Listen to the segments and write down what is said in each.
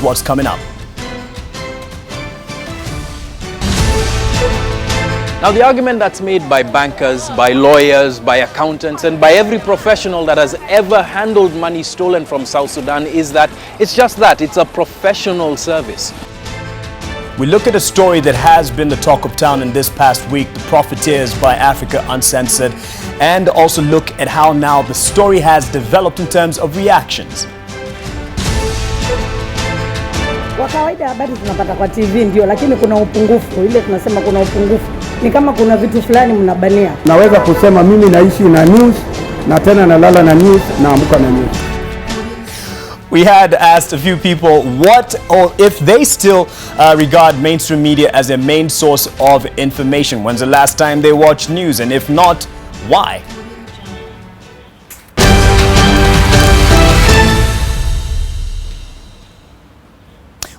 what's coming up. Now, the argument that's made by bankers, by lawyers, by accountants, and by every professional that has ever handled money stolen from South Sudan is that it's just that, it's a professional service. We look at a story that has been the talk of town in this past week, the Profiteers by Africa Uncensored, and also look at how now the story has developed in terms of reactions. Kwa kawaida habari tunapata kwa TV ndio, lakini kuna upungufu, ile tunasema kuna upungufu. Ni kama kuna vitu fulani mnabania. Naweza kusema mimi naishi na news na tena nalala na news na amka na news. We had asked a few people what or if they still regard mainstream media as a main source of information. When's the last time they watched news, and if not, why?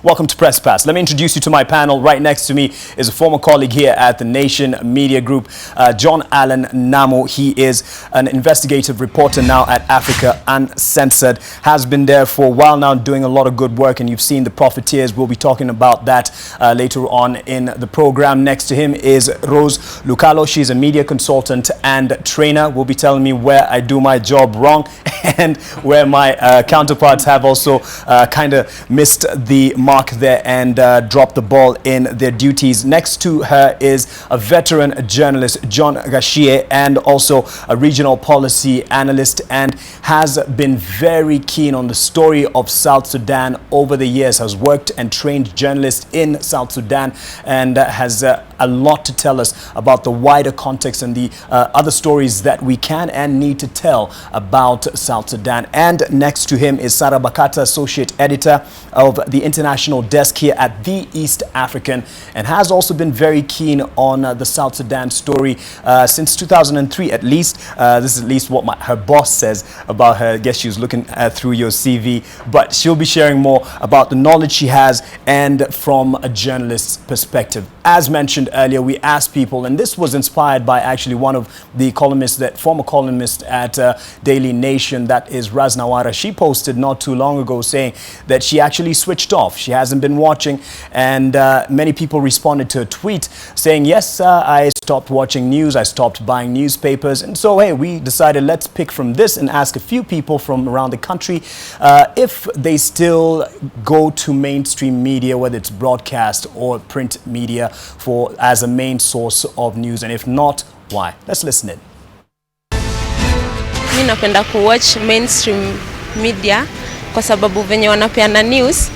Welcome to Press Pass. Let me introduce you to my panel. Right next to me is a former colleague here at the Nation Media Group, John Allen Namo. He is an investigative reporter now at Africa Uncensored. Has been there for a while now, doing a lot of good work, and you've seen the Profiteers. We'll be talking about that later on in the program. Next to him is Rose Lucalo. She's a media consultant and trainer. Will be telling me where I do my job wrong and where my counterparts have also kind of missed the mark there and dropped the ball in their duties. Next to her is a veteran journalist, John Gashie, and also a regional policy analyst, and has been very keen on the story of South Sudan over the years, has worked and trained journalists in South Sudan, and has a lot to tell us about the wider context and the other stories that we can and need to tell about South Sudan. And next to him is Sarah Bakata, associate editor of the international desk here at The East African, and has also been very keen on the South Sudan story since 2003 at least. This is at least what her boss says about her. I guess she was looking through your CV, but she'll be sharing more about the knowledge she has and from a journalist's perspective. As mentioned earlier, we asked people, and this was inspired by actually one of the columnists, that former columnist at Daily Nation, that is Raz Nawara. She posted not too long ago saying that she actually switched off. She hasn't been watching, and many people responded to a tweet saying, yes, I stopped watching news, I stopped buying newspapers. And so, hey, we decided let's pick from this and ask a few people from around the country if they still go to mainstream media, whether it's broadcast or print media, as a main source of news, and if not, why? Let's listen in. Mimi napenda kuwatch mainstream media kwa sababu venye wanapeana news,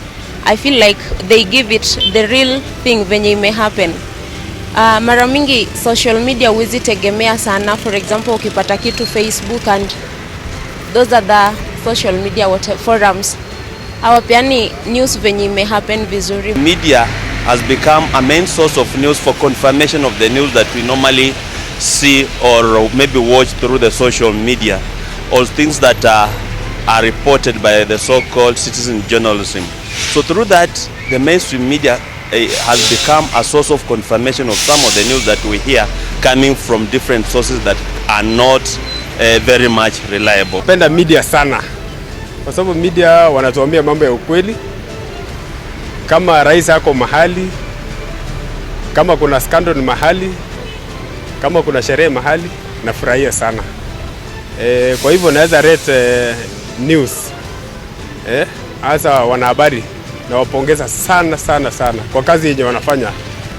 I feel like they give it the real thing venye ime happen. Mara mingi social media huwezi tegemea sana. For example, ukipata kitu Facebook and those are the social media forums, hawapeani news venye ime happen vizuri. Media has become a main source of news for confirmation of the news that we normally see or maybe watch through the social media, or things that are reported by the so-called citizen journalism. So through that, the mainstream media has become a source of confirmation of some of the news that we hear coming from different sources that are not very much reliable. Napenda media sana kwa sababu media wanatuambia mambo ya ukweli. Kama rais yako mahali, kama kuna scandal mahali, kama kuna sherehe mahali, nafurahia sana. Kwa hivyo naweza rate news. Hasa wanahabari na wapongeza sana sana sana kwa kazi yenye wanafanya.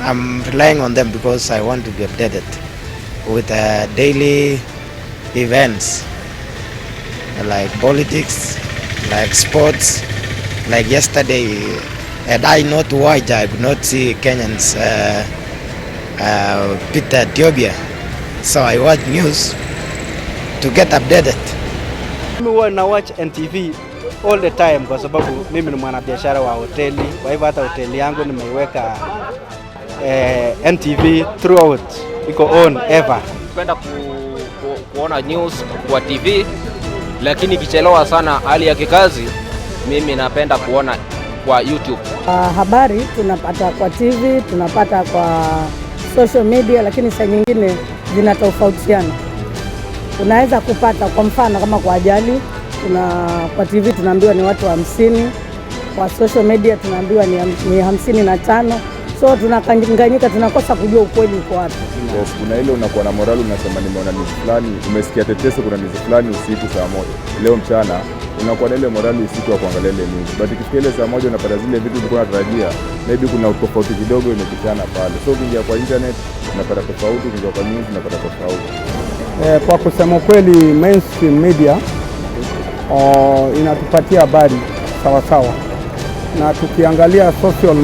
I'm relying on them because I want to be updated with daily events like politics, like sports. Like yesterday, and I not watch, I could not see Kenyans beat Ethiopia, so I watch news to get updated. Mimi huwa na watch NTV all the time kwa sababu mimi ni mwanabiashara wa hoteli. Kwa hivyo hata hoteli yangu nimeiweka NTV throughout, iko on ever. Napenda kuona news kwa TV, lakini kichelewa sana hali ya kikazi, mimi napenda kuona kwa YouTube. Habari tunapata kwa TV, tunapata kwa social media, lakini saa nyingine zinatofautiana. Unaweza kupata kwa mfano kama kwa ajali, kwa TV tunaambiwa ni watu 50, kwa social media tunaambiwa ni 55, so tunakanganyika, tunakosa kujua ukweli uko wapi. Yes, kuna ile unakuwa na morali, unasema nimeona news fulani, umesikia tetesi kuna news fulani usiku saa 1. Leo mchana unakuwa na ile morali usiku wa kuangalia ile news. But ikifika ile saa 1 unapata zile vitu ulikuwa unatarajia, maybe kuna tofauti kidogo imepitana pale. So ukiingia kwa internet unapata tofauti, ukiingia kwa news unapata tofauti. Kwa kusema kweli mainstream media inatupatia habari sawa sawa, na tukiangalia social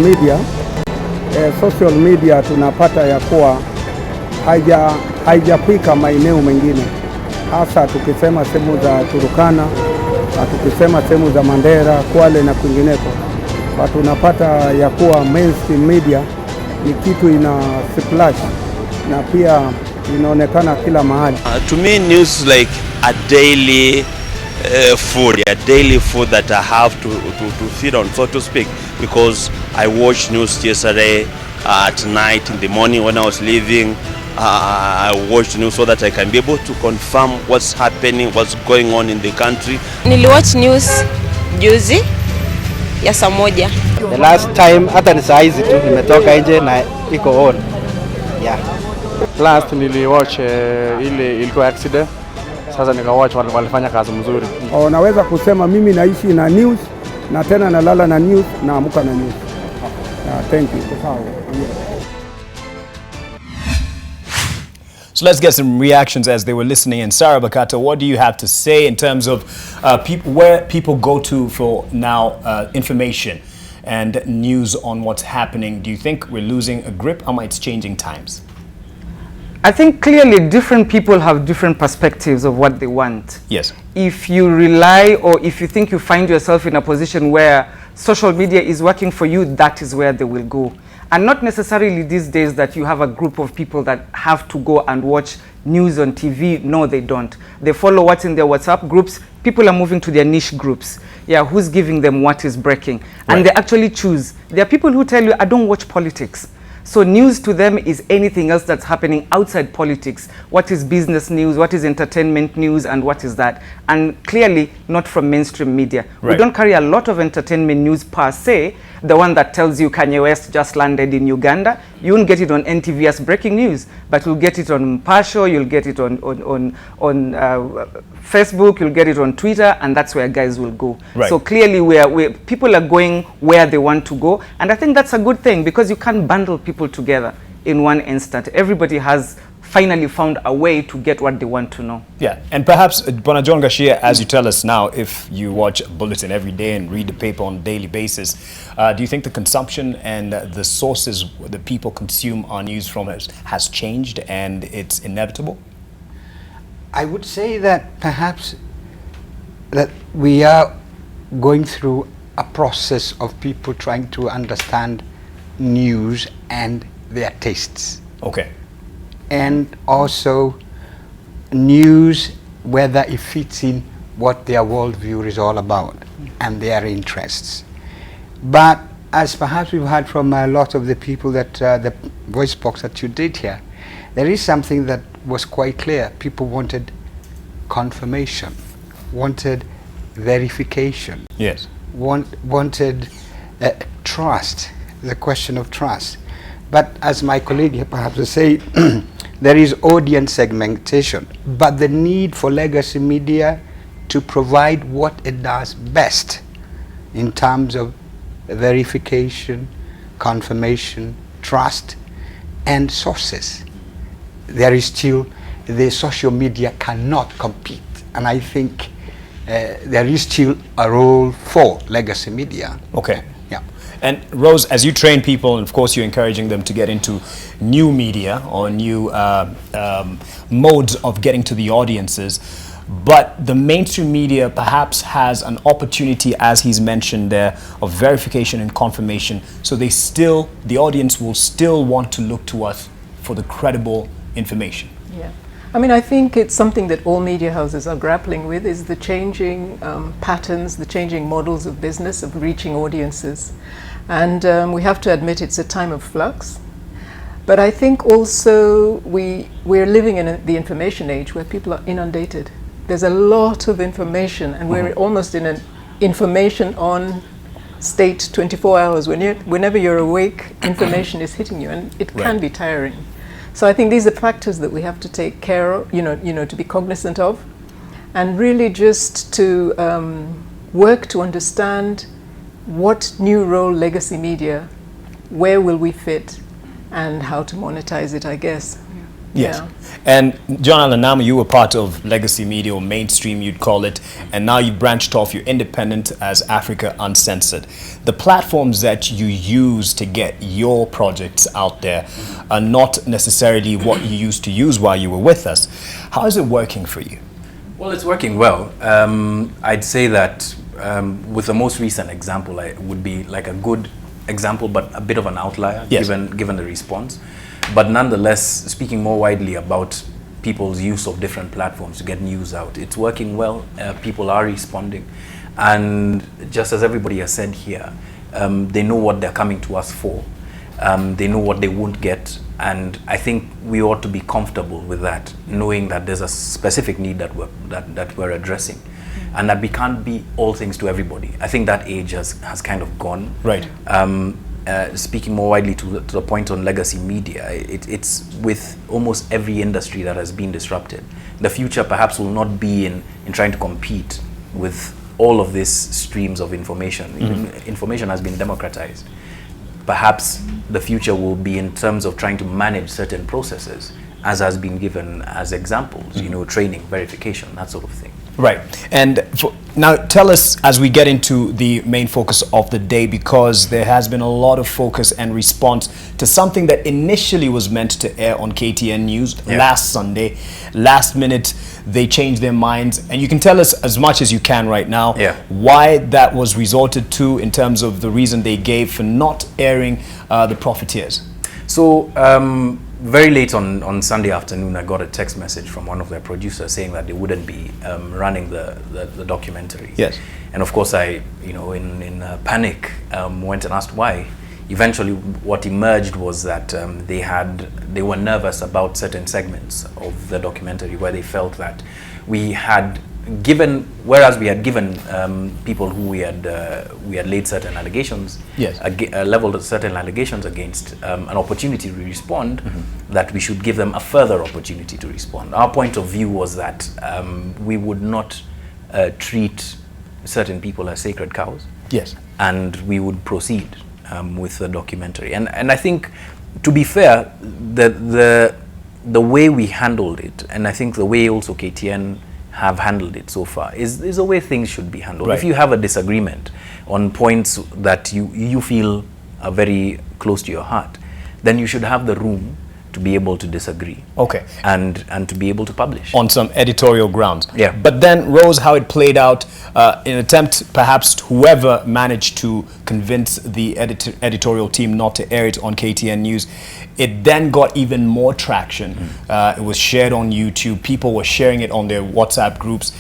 media tunapata ya kuwa haijafika maeneo mengine, hasa tukisema sehemu za Turukana, tukisema sehemu za Mandera, Kwale na kwingineko. Tunapata ya kuwa mainstream media ni kitu ina splash na pia inaonekana kila mahali. To me, news is like a daily food that I have to feed on, so to speak, because I watched news yesterday at night, in the morning when I was leaving. I watched news so that I can be able to confirm what's happening, what's going on in the country. Niliwatch news juzi ya saa 1. The last time hata ni saa hizi tu nimetoka nje na iko on. Yeah. Last niliwatch ile ilikuwa accident. Sasa nikawatch walifanya kazi mzuri. Naweza kusema mimi naishi na news na tena nalala na news na amka na news. Thank you. So let's get some reactions as they were listening. And Sarah Bakata, what do you have to say in terms of where people go to for now information and news on what's happening? Do you think we're losing a grip? Or it's changing times? I think clearly different people have different perspectives of what they want. Yes. If you rely or if you think you find yourself in a position where social media is working for you, that is where they will go. And not necessarily these days that you have a group of people that have to go and watch news on TV. No, they don't. They follow what's in their WhatsApp groups. People are moving to their niche groups. Yeah, who's giving them what is breaking? And they actually choose. There are people who tell you, I don't watch politics. So news to them is anything else that's happening outside politics. What is business news, what is entertainment news, and what is that? And clearly not from mainstream media. We don't carry a lot of entertainment news per se. The one that tells you Kanye West just landed in Uganda, you won't get it on NTV as breaking news, but you'll get it on Pasho, you'll get it on Facebook, you'll get it on Twitter, and that's where guys will go. So clearly people are going where they want to go, and I think that's a good thing because you can't bundle people together in one instant. Everybody has finally found a way to get what they want to know. Yeah, and perhaps, Bwana John Gashia, as you tell us now, if you watch a bulletin every day and read the paper on a daily basis, do you think the consumption and the sources that people consume our news from has changed and it's inevitable? I would say that perhaps that we are going through a process of people trying to understand news and their tastes. Okay. And also news, whether it fits in what their worldview is all about and their interests. But as perhaps we've heard from a lot of the people that the voice box that you did here, there is something that was quite clear. People wanted confirmation, wanted verification. Yes. Wanted trust, the question of trust. But as my colleague here perhaps will say, there is audience segmentation, but the need for legacy media to provide what it does best in terms of verification, confirmation, trust, and sources. There is still, the social media cannot compete, and I think there is still a role for legacy media. Okay. Yeah. And Rose, as you train people, and of course you're encouraging them to get into new media or new modes of getting to the audiences, but the mainstream media perhaps has an opportunity, as he's mentioned there, of verification and confirmation, so the audience will still want to look to us for the credible information. Yeah. I mean, I think it's something that all media houses are grappling with, is the changing patterns, the changing models of business, of reaching audiences. And we have to admit it's a time of flux. But I think also we're living in the information age where people are inundated. There's a lot of information, and we're almost in an information on state 24 hours. Whenever you're awake, information is hitting you, and it can be tiring. So I think these are factors that we have to take care of, to be cognizant of, and really just to work to understand what new role legacy media, where will we fit, and how to monetize it, I guess. Yes. Yeah. And John Allen Namu, you were part of legacy media, or mainstream you'd call it, and now you've branched off, you're independent as Africa Uncensored. The platforms that you use to get your projects out there are not necessarily what you used to use while you were with us. How is it working for you? Well, it's working well. I'd say that with the most recent example, it would be like a good example, but a bit of an outlier, given the response. But nonetheless, speaking more widely about people's use of different platforms to get news out, it's working well. People are responding. And just as everybody has said here, they know what they're coming to us for. They know what they won't get. And I think we ought to be comfortable with that, knowing that there's a specific need that we're addressing. And that we can't be all things to everybody. I think that age has kind of gone. Right. Speaking more widely to the point on legacy media, it's with almost every industry that has been disrupted. The future perhaps will not be in trying to compete with all of these streams of information. Information has been democratized. Perhaps the future will be in terms of trying to manage certain processes, as has been given as examples, training, verification, that sort of thing. Right. And now tell us, as we get into the main focus of the day, because there has been a lot of focus and response to something that initially was meant to air on KTN News last Sunday. Last minute, they changed their minds. And you can tell us as much as you can right now why that was resorted to in terms of the reason they gave for not airing the Profiteers. So, very late on Sunday afternoon, I got a text message from one of their producers saying that they wouldn't be running the documentary. Yes. And of course, I, in panic, went and asked why. Eventually, what emerged was that they were nervous about certain segments of the documentary where they felt that we had given, whereas we had given people who we had laid certain allegations, leveled certain allegations against, an opportunity to respond, that we should give them a further opportunity to respond. Our point of view was that we would not treat certain people as sacred cows. Yes. And we would proceed with the documentary. And I think, to be fair, the way we handled it, and I think the way also KTN have handled it so far is the way things should be handled. If you have a disagreement on points that you feel are very close to your heart, then you should have the room to be able to disagree. Okay. And to be able to publish. On some editorial grounds. Yeah. But then, Rose, how it played out, in an attempt, perhaps whoever managed to convince the editorial team not to air it on KTN News, it then got even more traction. It was shared on YouTube. People were sharing it on their WhatsApp groups.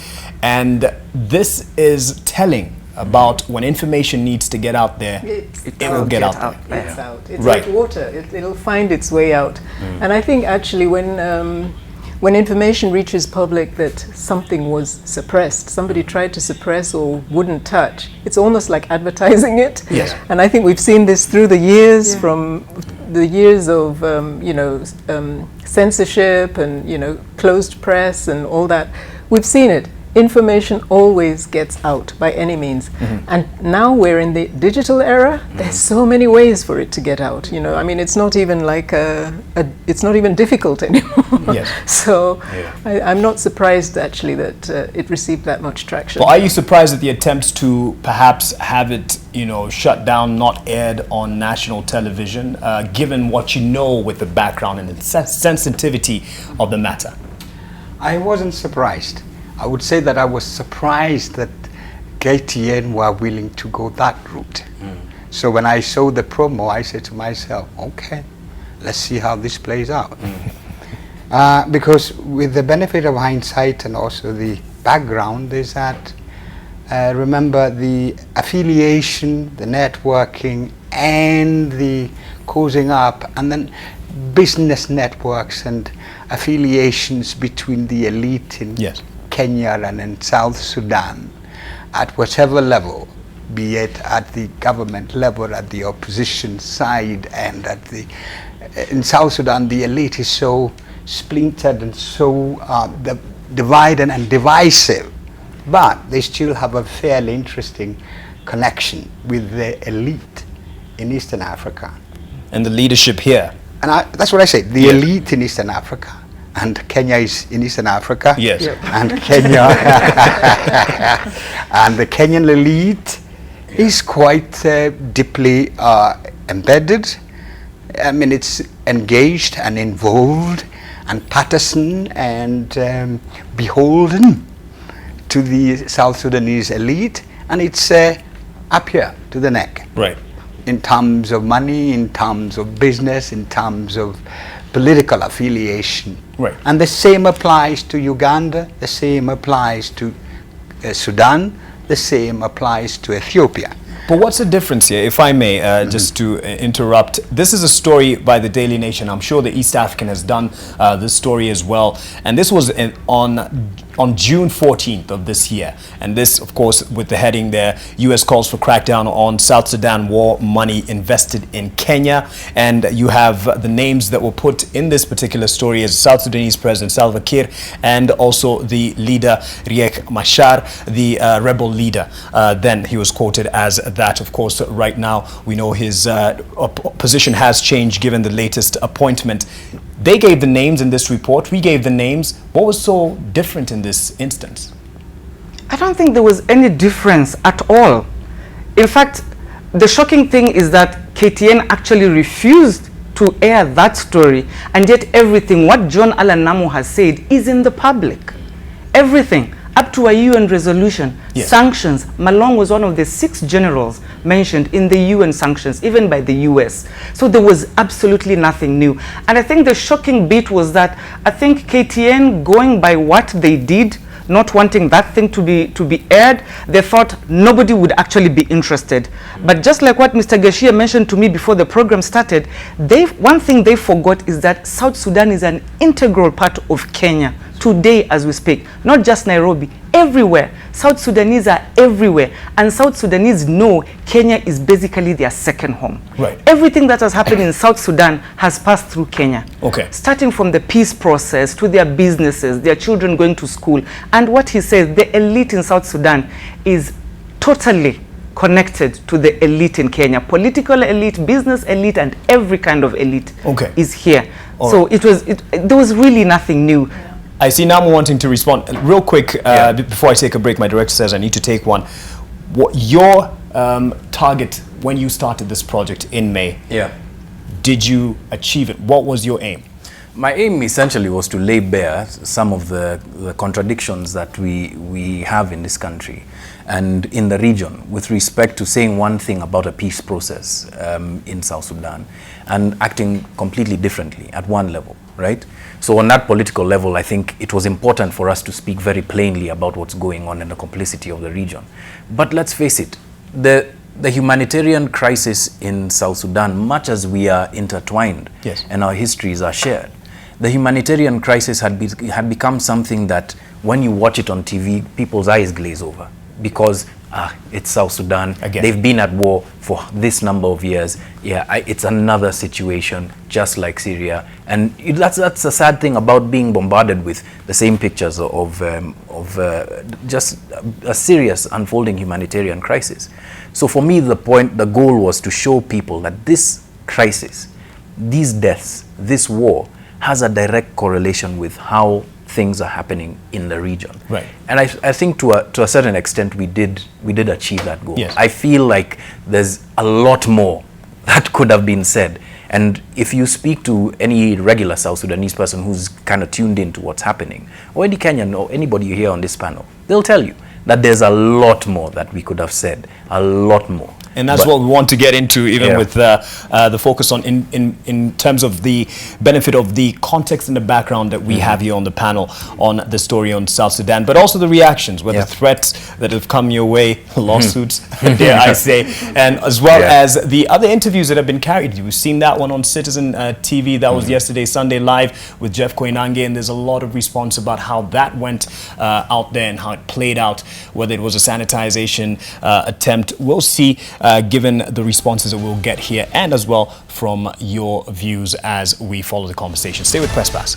And this is telling about when information needs to get out there, it will get out there. It's out. It's like water. It'll find its way out. And I think actually when information reaches public that something was suppressed, somebody tried to suppress or wouldn't touch, it's almost like advertising it. Yes. And I think we've seen this through the years, from the years of censorship and closed press and all that. We've seen it. Information always gets out by any means. And now we're in the digital era. There's so many ways for it to get out. I mean, it's not even like it's not even difficult anymore. Yes. So I'm not surprised actually that it received that much traction. But are you surprised at the attempts to perhaps have it, shut down, not aired on national television, given what you know with the background and the sensitivity of the matter? I wasn't surprised. I would say that I was surprised that KTN were willing to go that route. So when I saw the promo, I said to myself, okay, let's see how this plays out. Because with the benefit of hindsight and also the background is that, remember, the affiliation, the networking, and the causing up, and then business networks and affiliations between the elite in Kenya and in South Sudan, at whatever level, be it at the government level, at the opposition side, and at the in South Sudan, the elite is so splintered and so divided and divisive, but they still have a fairly interesting connection with the elite in Eastern Africa. And the leadership here. And that's what I say, the elite in Eastern Africa. And Kenya is in Eastern Africa. Yes. Yep. And Kenya, and the Kenyan elite is quite deeply embedded. I mean, it's engaged and involved and partisan and beholden to the South Sudanese elite, and it's up here to the neck. Right. In terms of money, in terms of business, in terms of political affiliation. Right. And the same applies to Uganda, the same applies to Sudan, the same applies to Ethiopia. But what's the difference here, if I may, just to interrupt? This is a story by the Daily Nation. I'm sure the East African has done this story as well. And this was on June 14th of this year. And this, of course, with the heading there, U.S. calls for crackdown on South Sudan war money invested in Kenya. And you have the names that were put in this particular story as South Sudanese President Salva Kiir and also the leader Riek Machar, the rebel leader. Then he was quoted as that. Of course, right now we know his position has changed given the latest appointment. They gave the names in this report. We gave the names. What was so different in this instance? I don't think there was any difference at all. In fact, the shocking thing is that KTN actually refused to air that story, and yet everything what John Allen Namu has said is in the public. Everything. Up to a UN resolution, sanctions. Malone was one of the 6 generals mentioned in the UN sanctions, even by the US. So there was absolutely nothing new. And I think the shocking bit was that I think KTN, going by what they did, not wanting that thing to be aired, they thought nobody would actually be interested. But just like what Mr. Gashia mentioned to me before the program started, one thing they forgot is that South Sudan is an integral part of Kenya today as we speak, not just Nairobi, everywhere. South Sudanese are everywhere, and South Sudanese know Kenya is basically their second home. Right. Everything that has happened in South Sudan has passed through Kenya. Okay. Starting from the peace process to their businesses, their children going to school. And what he says, the elite in South Sudan is totally connected to the elite in Kenya. Political elite, business elite, and every kind of elite is here. So there was really nothing new. I see Namu wanting to respond. Real quick, before I take a break, my director says I need to take one. What your target when you started this project in May, did you achieve it? What was your aim? My aim essentially was to lay bare some of the contradictions that we have in this country and in the region with respect to saying one thing about a peace process in South Sudan and acting completely differently at one level, right? So on that political level, I think it was important for us to speak very plainly about what's going on and the complicity of the region. But let's face it, the humanitarian crisis in South Sudan, much as we are intertwined and our histories are shared, the humanitarian crisis had become something that when you watch it on TV, people's eyes glaze over because it's South Sudan. Again. They've been at war for this number of years. It's another situation just like Syria. And that's a sad thing about being bombarded with the same pictures of just a serious unfolding humanitarian crisis. So for me, the goal was to show people that this crisis, these deaths, this war has a direct correlation with how things are happening in the region. Right. And I think to a certain extent we did achieve that goal. Yes. I feel like there's a lot more that could have been said. And if you speak to any regular South Sudanese person who's kind of tuned into what's happening, or any Kenyan or anybody here on this panel, they'll tell you that there's a lot more that we could have said, a lot more. And that's what we want to get into, even with the focus on in terms of the benefit of the context and the background that we have here on the panel on the story on South Sudan, but also the reactions, whether threats that have come your way, lawsuits, dare I say, and as well as the other interviews that have been carried. We've seen that one on Citizen TV. That was yesterday, Sunday Live with Jeff Koinange, and there's a lot of response about how that went out there and how it played out, whether it was a sanitization attempt. We'll see, given the responses that we'll get here, and as well from your views as we follow the conversation. Stay with Press Pass.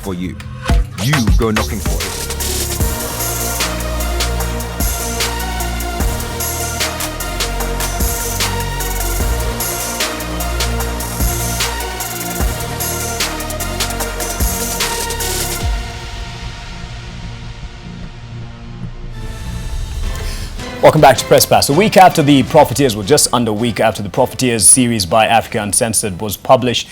For you go knocking for it. Welcome back to Press Pass. A week after the Profiteers, well, just under a week after the Profiteers series by Africa Uncensored was published,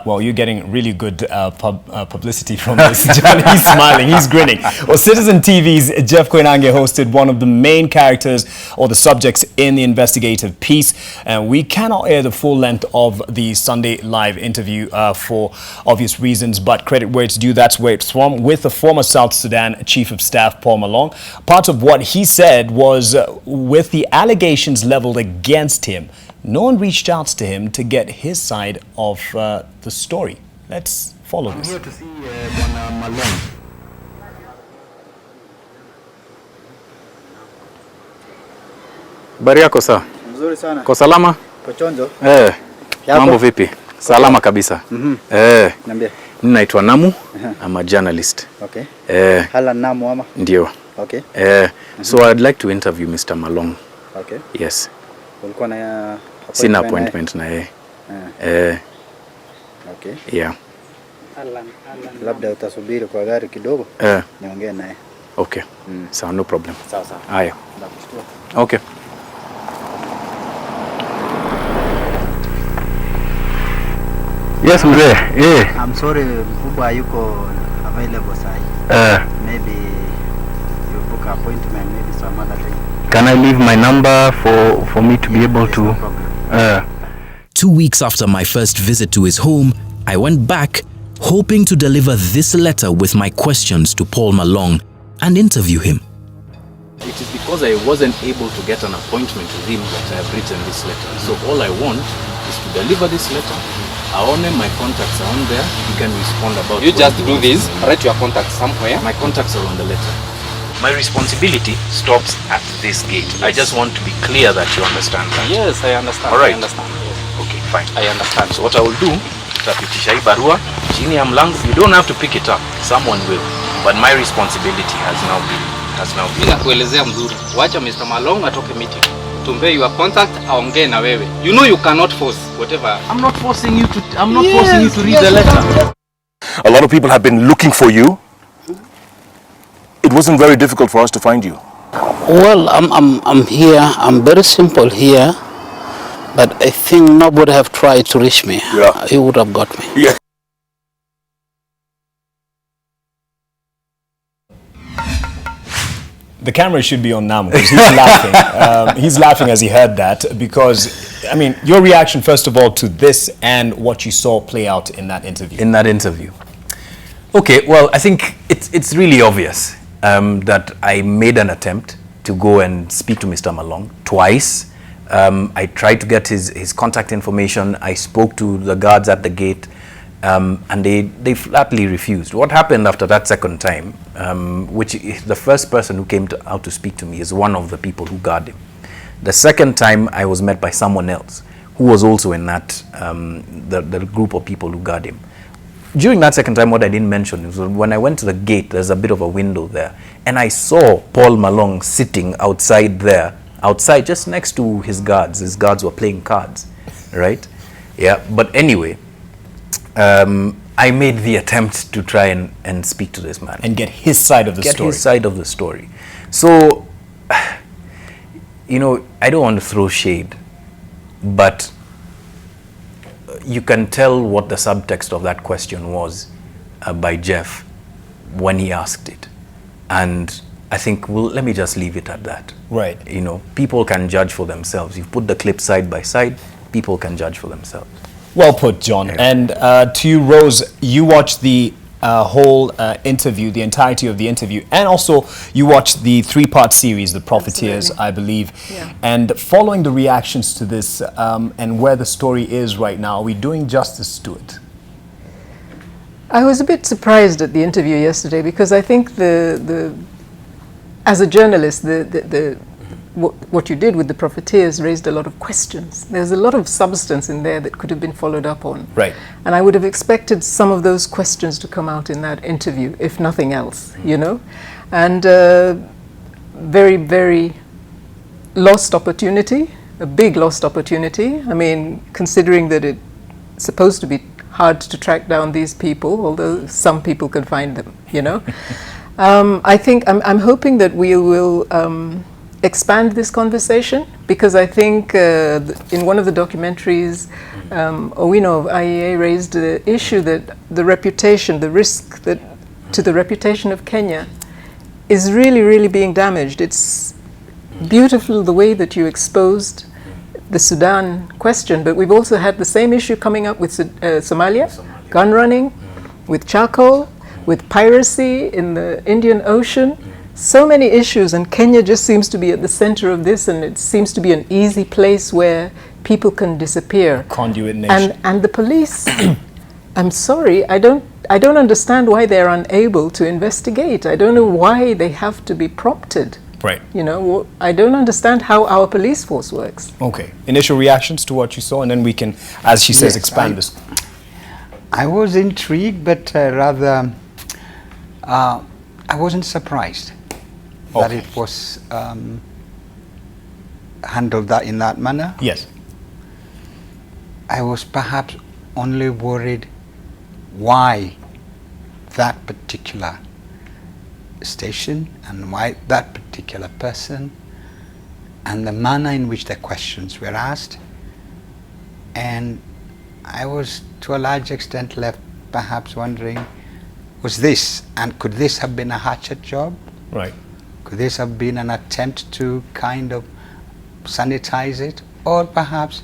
well, you're getting really good publicity from this. John, he's smiling, he's grinning. Well, Citizen TV's Jeff Koinange hosted one of the main characters or the subjects in the investigative piece. And we cannot air the full length of the Sunday Live interview for obvious reasons, but credit where it's due, that's where it's from, with the former South Sudan Chief of Staff, Paul Malone. Part of what he said was, with the allegations leveled against him, no one reached out to him to get his side of the story. Let's follow this. I'm here to see Bwana Malone. Habari yako saa? Mzuri sana. Kwa salama? Kwa chonjo? Mambo vipi? Salama kabisa. Niambie. Mimi naitwa Namu, I'm a journalist. Okay. Hala Namu ama? Ndio. Okay. So I'd like to interview Mr. Malone. Okay. Yes. Ulikuwa na sina appointment na yeye. Okay. Yeah. Labda utasubiri kwa gari kidogo. Niongee naye. Okay. Sawa, no problem. Sawa sawa. Haya. Okay. Yes, mzee. I'm sorry, mkubwa hayuko available sahi. Maybe you book an appointment maybe some other day. Can I leave my number for me to be able to? No problem. 2 weeks after my first visit to his home, I went back hoping to deliver this letter with my questions to Paul Malone and interview him. It is because I wasn't able to get an appointment with him that I have written this letter. So all I want is to deliver this letter. I own my contacts are on there. You can respond about. You just do this. Write your contacts somewhere. My contacts are on the letter. My responsibility stops at this gate. Yes. I just want to be clear that you understand that. Yes, I understand. All right. I understand. Okay, fine. I understand. So what I will do, tapitisha hii barua chini ya mlango. You don't have to pick it up. Someone will. But my responsibility has now been As now. Mimi nakuelezea mzuri. Wacha Mr. Malone atoke meeting. Tumbe your contact aongee na wewe. You know you cannot force whatever. I'm not forcing you to forcing you to read the letter. A lot of people have been looking for you. It wasn't very difficult for us to find you. Well, I'm here. I'm very simple here, but I think nobody have tried to reach me. Yeah. He would have got me. Yeah. The camera should be on Namu because he's laughing. He's laughing as he heard that because, I mean, your reaction first of all to this and what you saw play out in that interview. In that interview. Okay, well, I think it's really obvious that I made an attempt to go and speak to Mr. Malone twice. I tried to get his contact information. I spoke to the guards at the gate, and they flatly refused. What happened after that second time, which the first person who came out to speak to me is one of the people who guard him. The second time I was met by someone else who was also in that, the group of people who guard him. During that second time, what I didn't mention is when I went to the gate, there's a bit of a window there, and I saw Paul Malone sitting outside there, outside just next to his guards. His guards were playing cards, right? Yeah, but anyway, I made the attempt to try and speak to this man. And get his side of the story. Get his side of the story. So, you know, I don't want to throw shade, but you can tell what the subtext of that question was by Jeff when he asked it. And I think, well, let me just leave it at that. Right. You know, people can judge for themselves. You put the clip side by side, people can judge for themselves. Well put, John. Yeah. And to you, Rose, you watched the whole interview, the entirety of the interview, and also you watched the three-part series, The Profiteers, I believe. Yeah. And following the reactions to this and where the story is right now, are we doing justice to it? I was a bit surprised at the interview yesterday because I think as a journalist, what you did with The Profiteers raised a lot of questions. There's a lot of substance in there that could have been followed up on. Right. And I would have expected some of those questions to come out in that interview, if nothing else, you know? And very, very lost opportunity, a big lost opportunity. I mean, considering that it's supposed to be hard to track down these people, although some people can find them, you know? I think, I'm hoping that we will expand this conversation, because I think in one of the documentaries, Owino of IEA raised the issue that the reputation, the risk that to the reputation of Kenya is really, really being damaged. It's beautiful the way that you exposed the Sudan question, but we've also had the same issue coming up with Somalia, gun running, with charcoal, with piracy in the Indian Ocean. So many issues, and Kenya just seems to be at the center of this, and it seems to be an easy place where people can disappear. Conduit nation. And the police, I'm sorry, I don't understand why they're unable to investigate. I don't know why they have to be prompted. Right. You know, I don't understand how our police force works. Okay. Initial reactions to what you saw, and then we can, as she says, expand this. I was intrigued, but rather, I wasn't surprised that it was handled in that manner. Yes. I was perhaps only worried why that particular station and why that particular person and the manner in which the questions were asked. And I was to a large extent left perhaps wondering, was this, and could this have been a hatchet job? Right. Could this have been an attempt to kind of sanitize it, or perhaps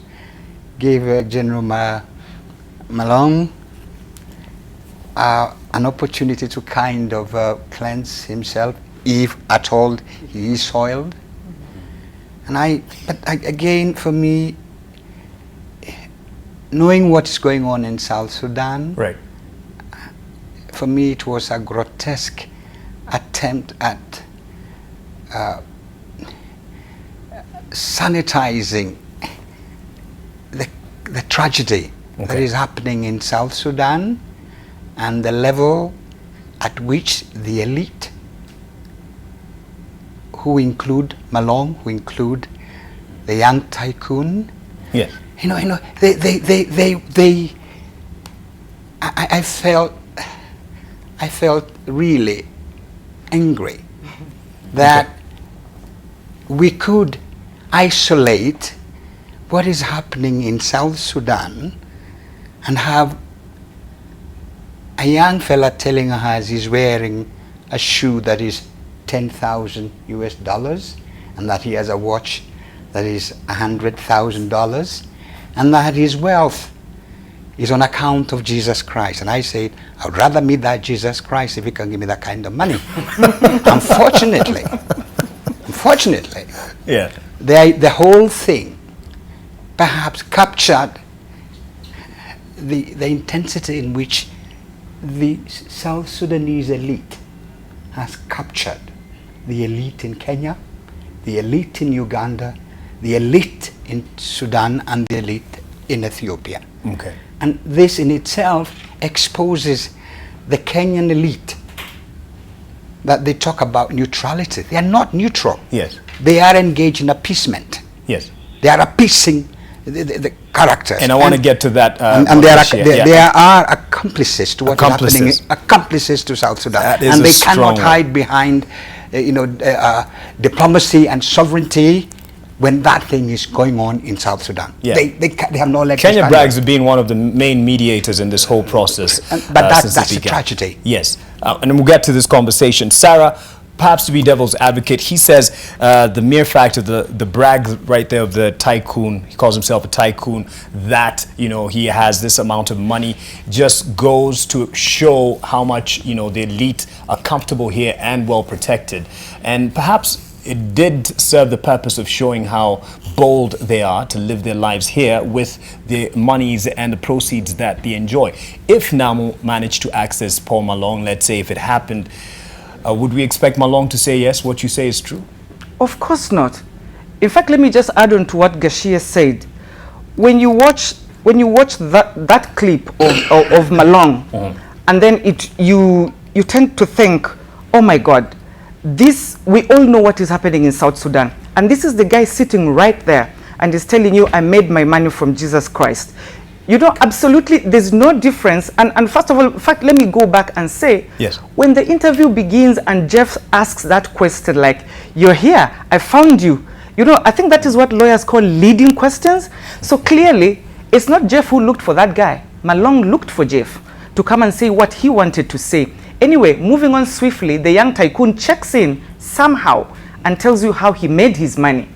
give General Malone an opportunity to kind of cleanse himself, if at all he is soiled? And again, for me, knowing what is going on in South Sudan, right, for me it was a grotesque attempt at sanitizing the tragedy that is happening in South Sudan and the level at which the elite who include Malone, who include the young tycoon. Yes. I felt really angry that we could isolate what is happening in South Sudan and have a young fella telling us he's wearing a shoe that is $10,000 US and that he has a watch that is $100,000 and that his wealth is on account of Jesus Christ. And I said, I would rather meet that Jesus Christ if he can give me that kind of money. Unfortunately, yeah, the whole thing perhaps captured the intensity in which the South Sudanese elite has captured the elite in Kenya, the elite in Uganda, the elite in Sudan, and the elite in Ethiopia. Okay. And this in itself exposes the Kenyan elite, that they talk about neutrality. They are not neutral. Yes. They are engaged in appeasement. Yes. They are appeasing the characters. And I want to get to that. And they are accomplices to what is happening. Accomplices to South Sudan. And they cannot hide behind diplomacy and sovereignty when that thing is going on in South Sudan. Yeah. They have no legs. Kenya brags of being one of the main mediators in this whole process. But that's a tragedy. Yes. And we'll get to this conversation. Sarah, perhaps to be devil's advocate, he says the mere fact of the brag right there of the tycoon, he calls himself a tycoon, that, he has this amount of money just goes to show how much, the elite are comfortable here and well protected. And perhaps it did serve the purpose of showing how bold they are to live their lives here with the monies and the proceeds that they enjoy. If Namu managed to access Paul Malone, let's say if it happened, would we expect Malone to say, yes, what you say is true? Of course not. In fact, let me just add on to what Gashia said. When you watch that clip of Malone, and then you tend to think, oh my God, we all know what is happening in South Sudan. And this is the guy sitting right there and is telling you, I made my money from Jesus Christ. Absolutely, there's no difference. And first of all, in fact, let me go back and say, yes, when the interview begins and Jeff asks that question, like, you're here, I found you. I think that is what lawyers call leading questions. So clearly, it's not Jeff who looked for that guy. Malone looked for Jeff to come and say what he wanted to say. Anyway, moving on swiftly, the young tycoon checks in somehow and tells you how he made his money.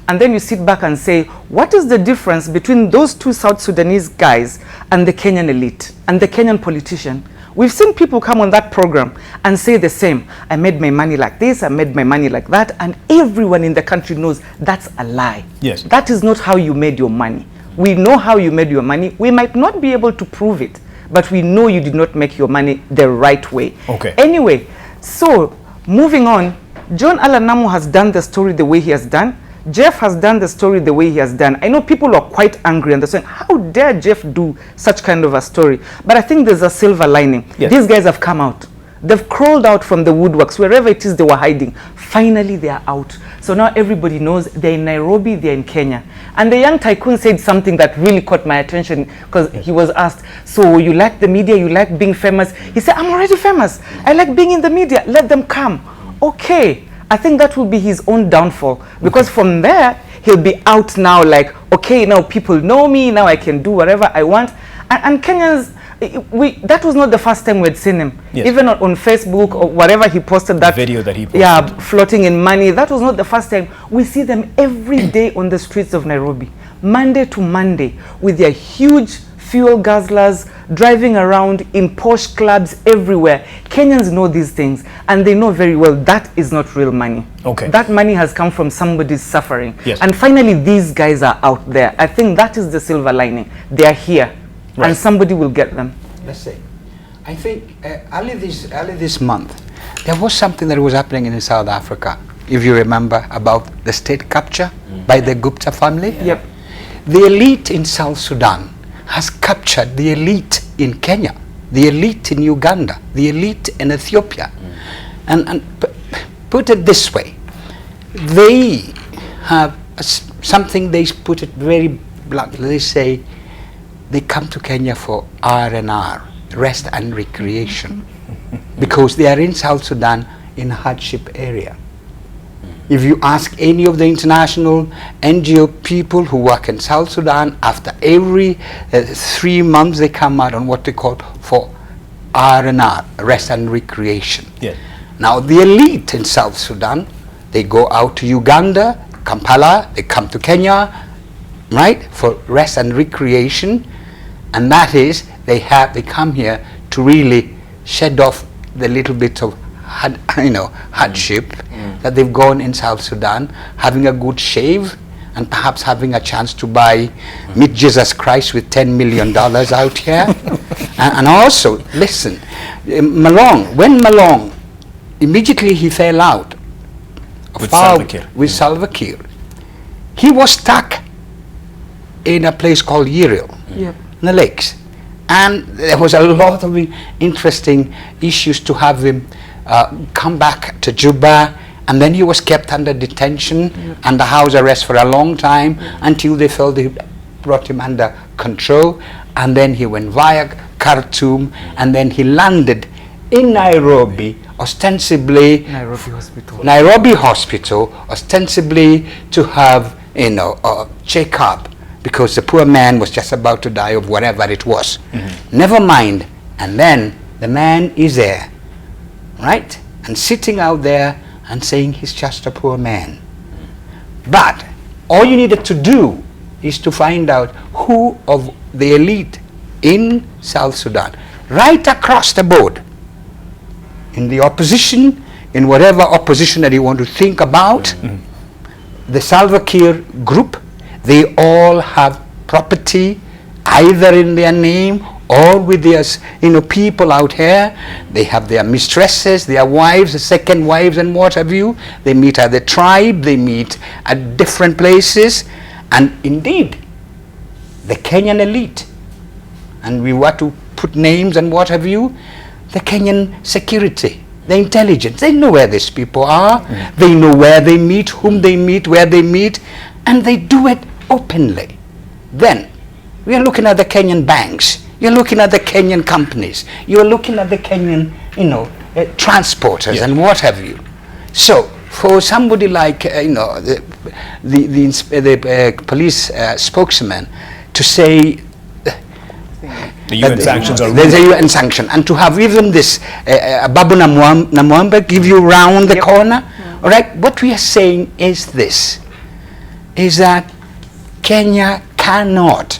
And then you sit back and say, what is the difference between those two South Sudanese guys and the Kenyan elite and the Kenyan politician? We've seen people come on that program and say the same. I made my money like this, I made my money like that, and everyone in the country knows that's a lie. Yes. That is not how you made your money. We know how you made your money. We might not be able to prove it, but we know you did not make your money the right way. Okay. Anyway, so moving on, John Allan Namu has done the story the way he has done. Jeff has done the story the way he has done. I know people are quite angry and they're saying, how dare Jeff do such kind of a story? But I think there's a silver lining. Yes. These guys have come out. They've crawled out from the woodworks, wherever it is they were hiding. Finally, they are out. So now everybody knows they're in Nairobi, they're in Kenya. And the young tycoon said something that really caught my attention because he was asked, so you like the media, you like being famous? He said, I'm already famous. I like being in the media. Let them come. Okay. I think that will be his own downfall because from there, he'll be out now like, okay, now people know me, now I can do whatever I want. And Kenyans, that was not the first time we'd seen him. Yes. Even on Facebook or whatever he posted, that video that he posted. Yeah, floating in money. That was not the first time. We see them every day on the streets of Nairobi, Monday to Monday, with their huge fuel guzzlers, driving around in posh clubs everywhere. Kenyans know these things, and they know very well that is not real money. Okay. That money has come from somebody's suffering. Yes. And finally, these guys are out there. I think that is the silver lining. They are here, right, and somebody will get them. Let's say, I think early this month, there was something that was happening in South Africa, if you remember, about the state capture by the Gupta family. Yep. The elite in South Sudan has captured the elite in Kenya, the elite in Uganda, the elite in Ethiopia. And put it this way, they have something, they put it very bluntly, they say they come to Kenya for R&R, rest and recreation, because they are in South Sudan in a hardship area. If you ask any of the international NGO people who work in South Sudan, after every 3 months they come out on what they call for R&R, rest and recreation. Yeah. Now the elite in South Sudan, they go out to Uganda, Kampala, they come to Kenya, right, for rest and recreation, and that is they come here to really shed off the little bit of hardship that they've gone in South Sudan, having a good shave, and perhaps having a chance to meet Jesus Christ with $10 million out here. and also, listen, when Malone, immediately he fell out with Salva Kiir, he was stuck in a place called Yeril, in the lakes. And there was a lot of interesting issues to have him come back to Juba, and then he was kept under detention, under house arrest for a long time, until they felt they brought him under control, and then he went via Khartoum, and then he landed in Nairobi, ostensibly Nairobi Hospital, ostensibly to have a check-up, because the poor man was just about to die of whatever it was. Never mind. And then the man is there, right, and sitting out there and saying he's just a poor man. But all you needed to do is to find out who of the elite in South Sudan, right across the board, in the opposition, in whatever opposition that you want to think about, the Salva Kiir group, they all have property either in their name or with their people out here. They have their mistresses, their wives, second wives, and what have you. They meet at the tribe, they meet at different places, and indeed the Kenyan elite, and we want to put names and what have you, the Kenyan security, the intelligence, they know where these people are, they know where they meet, whom they meet, where they meet, and they do it openly. Then we are looking at the Kenyan banks, you're looking at the Kenyan companies, you're looking at the Kenyan transporters and what have you. So for somebody like the police spokesman to say the UN sanctions are there's a UN sanction, and to have even this Babu Namwamba give you round the corner, all right, what we are saying is this, is that Kenya cannot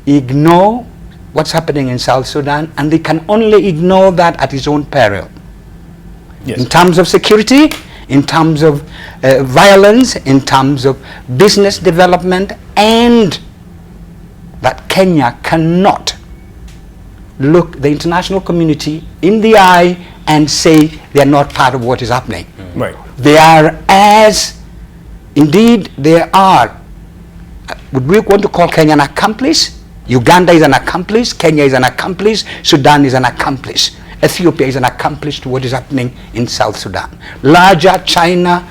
ignore what's happening in South Sudan, and they can only ignore that at its own peril. In terms of security, in terms of violence, in terms of business development, and that Kenya cannot look the international community in the eye and say they are not part of what is happening. Right. They are, as indeed they are, would we want to call Kenya an accomplice? Uganda is an accomplice, Kenya is an accomplice, Sudan is an accomplice, Ethiopia is an accomplice to what is happening in South Sudan. Larger, China,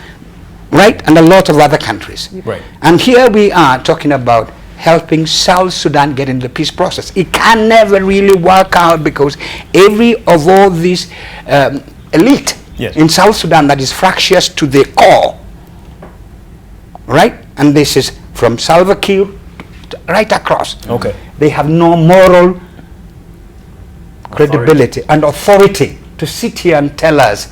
right, and a lot of other countries. Right. And here we are talking about helping South Sudan get into the peace process. It can never really work out, because every of all these elite in South Sudan that is fractious to the core, right? And this is from Salva Kiir right across. Okay. They have no moral credibility and authority to sit here and tell us.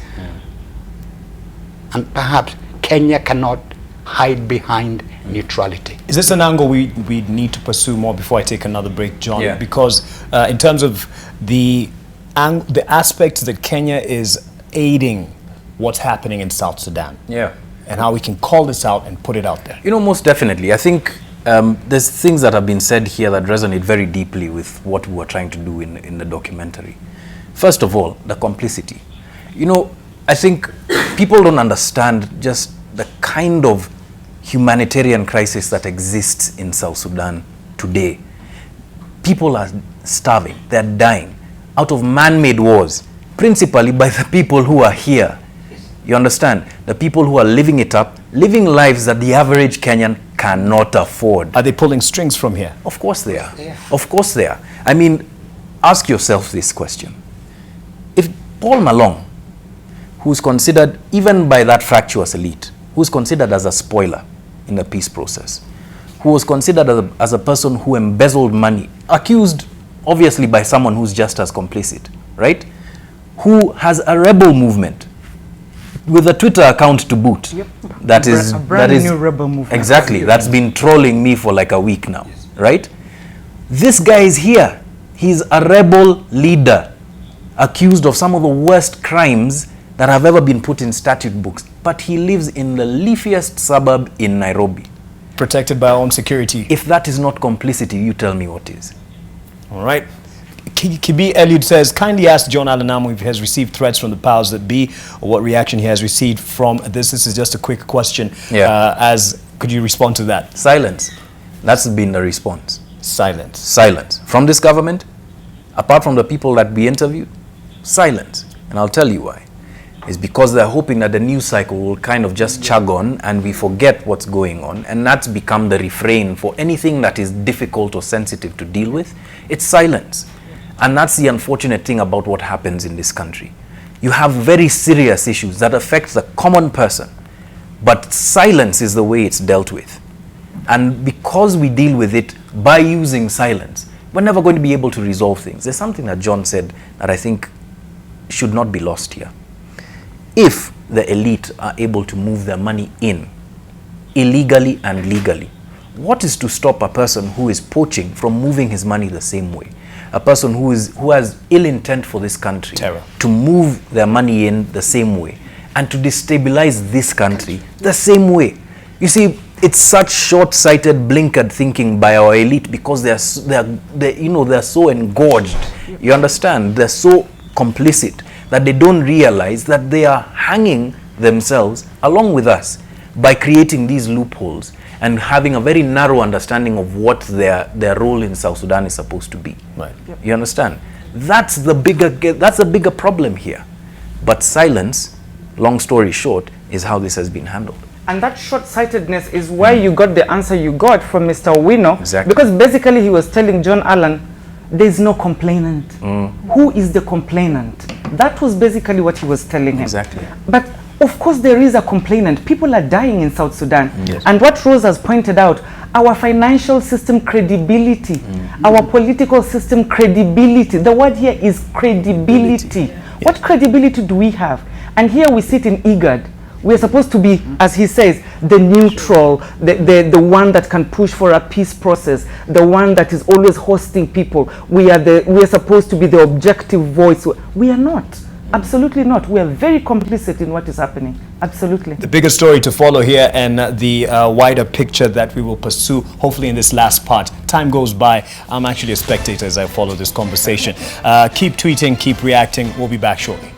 And perhaps Kenya cannot hide behind neutrality. Is this an angle we need to pursue more before I take another break, John? Because in terms of the aspect that Kenya is aiding what's happening in South Sudan, and how we can call this out and put it out there. Most definitely. I think there's things that have been said here that resonate very deeply with what we were trying to do in the documentary. First of all, the complicity. I think people don't understand just the kind of humanitarian crisis that exists in South Sudan today. People are starving, they're dying out of man-made wars, principally by the people who are here You understand? The people who are living it up, living lives that the average Kenyan cannot afford. Are they pulling strings from here? Of course they are. Yeah. Of course they are. I mean, ask yourself this question. If Paul Malone, who's considered, even by that fractious elite, who's considered as a spoiler in the peace process, who was considered as a person who embezzled money, accused obviously by someone who's just as complicit, right? Who has a rebel movement with a Twitter account to boot. Yep. That is a brand new rebel movement. Exactly. That's been trolling me for like a week now, right? This guy is here. He's a rebel leader, accused of some of the worst crimes that have ever been put in statute books. But he lives in the leafiest suburb in Nairobi. Protected by our own security. If that is not complicity, you tell me what is. All right. Kibi Eliud says, kindly ask John Allen Namu if he has received threats from the powers that be, or what reaction he has received from this. This is just a quick question. Yeah. Could you respond to that? Silence. That's been the response. Silence. Silence. From this government, apart from the people that we interviewed, silence. And I'll tell you why. It's because they're hoping that the news cycle will kind of just chug on and we forget what's going on. And that's become the refrain for anything that is difficult or sensitive to deal with. It's silence. And that's the unfortunate thing about what happens in this country. You have very serious issues that affect the common person, but silence is the way it's dealt with. And because we deal with it by using silence, we're never going to be able to resolve things. There's something that John said that I think should not be lost here. If the elite are able to move their money in illegally and legally, what is to stop a person who is poaching from moving his money the same way? A person who has ill intent for this country, terror, to move their money in the same way and to destabilize this country the same way. You see, it's such short-sighted, blinkered thinking by our elite because they're so engorged. You understand? They're so complicit that they don't realize that they are hanging themselves along with us by creating these loopholes and having a very narrow understanding of what their role in South Sudan is supposed to be. Right. Yep. You understand? That's the bigger problem here. But silence, long story short, is how this has been handled. And that short-sightedness is why you got the answer you got from Mr. Owino. Exactly. Because basically he was telling John Allen, there's no complainant. Who is the complainant? That was basically what he was telling him. Exactly. But of course there is a complainant. People are dying in South Sudan. Yes. And what Rose has pointed out, our financial system credibility, our political system credibility. The word here is credibility. What credibility do we have? And here we sit in IGAD. We're supposed to be, as he says, the neutral, the one that can push for a peace process, the one that is always hosting people. We're supposed to be the objective voice. We are not. Absolutely not. We are very complicit in what is happening. Absolutely. The bigger story to follow here and the wider picture that we will pursue, hopefully in this last part. Time goes by. I'm actually a spectator as I follow this conversation. Keep tweeting, keep reacting. We'll be back shortly.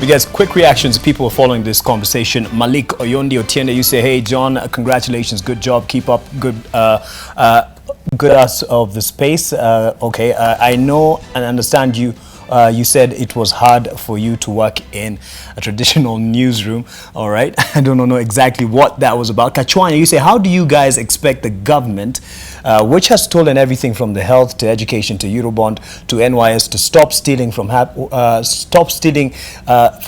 Because quick reactions, people are following this conversation. Malik Oyondi Otiende, you say, hey John, congratulations, good job, keep up, good us of the space. Okay, I know and understand you. You said it was hard for you to work in a traditional newsroom. All right, I don't know exactly what that was about. Kachwanya, you say, how do you guys expect the government, which has stolen everything from the health to education to Eurobond to NYS, to stop stealing from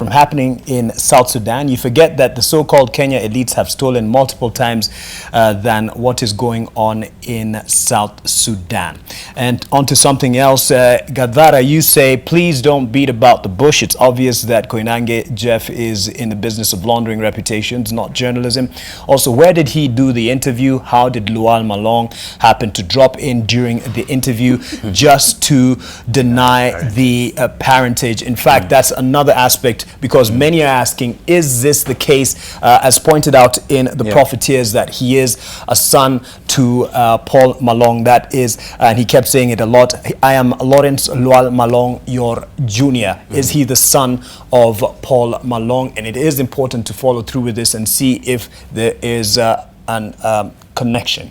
happening in South Sudan? You forget that the so-called Kenya elites have stolen multiple times than what is going on in South Sudan. And onto something else, Gadhara, you say, please don't beat about the bush. It's obvious that Koinange Jeff is in the business of laundering reputations, not journalism. Also, where did he do the interview? How did Lual Malong happen to drop in during the interview just to deny the parentage? In fact, that's another aspect, because many are asking, is this the case, as pointed out in the Profiteers, that he is a son to Paul Malone? That is, and he kept saying it a lot, I am Lawrence Lual Malone, your junior. Is he the son of Paul Malone? And it is important to follow through with this and see if there is an connection.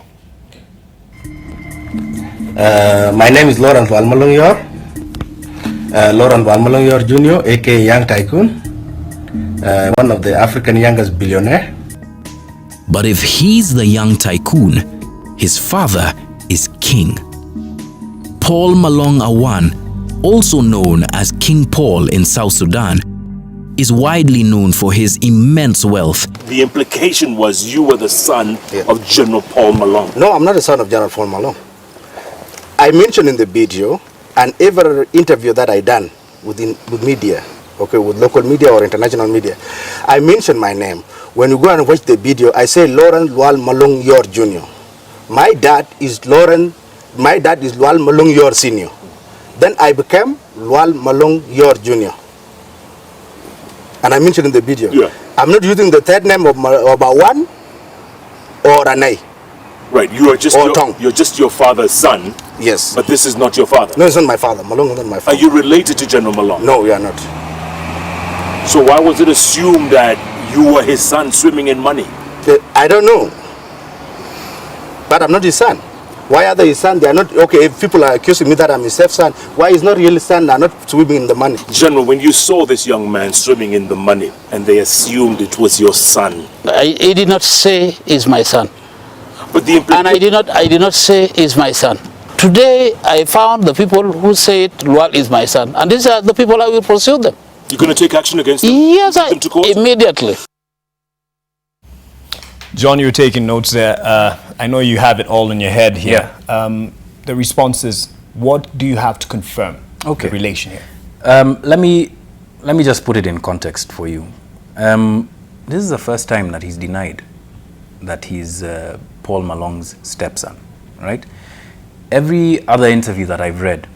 My name is Lawrence Lual Malone Yor. Lawrence Lual Malone Yor Jr., aka Young Tycoon, one of the African youngest billionaire. But if he's the young tycoon, his father is king. Paul Malong Awan, also known as King Paul in South Sudan, is widely known for his immense wealth. The implication was you were the son of General Paul Malone. No, I'm not the son of General Paul Malone. I mentioned in the video, and every interview that I done with media, okay, with local media or international media, I mentioned my name. When you go and watch the video, I say Lawrence Lual Malong Yor Jr. My dad is Lual Malong Yor Senior. Then I became Lual Malong Yor Jr. And I mentioned in the video. Yeah. I'm not using the third name of Awan or Anai. Right, you're just your father's son. Yes. But this is not your father. No, it's not my father. Malong is not my father. Are you related to General Malone? No, we are not. So why was it assumed that you were his son swimming in money? I don't know. But I'm not his son. Why are they his son? They are not. Okay, if people are accusing me that I'm his stepson, why is not really son? They are not swimming in the money. General, when you saw this young man swimming in the money and they assumed it was your son, He did not say he's my son. But I did not say he's my son. Today I found the people who say Lual is my son, and these are the people I will pursue them. You're going to take action against them? Yes, immediately. John, you're taking notes there. I know you have it all in your head here. Yeah. The response is, what do you have to confirm the relation here? Let me just put it in context for you. This is the first time that he's denied that he's Paul Malone's stepson, right? Every other interview that I've read,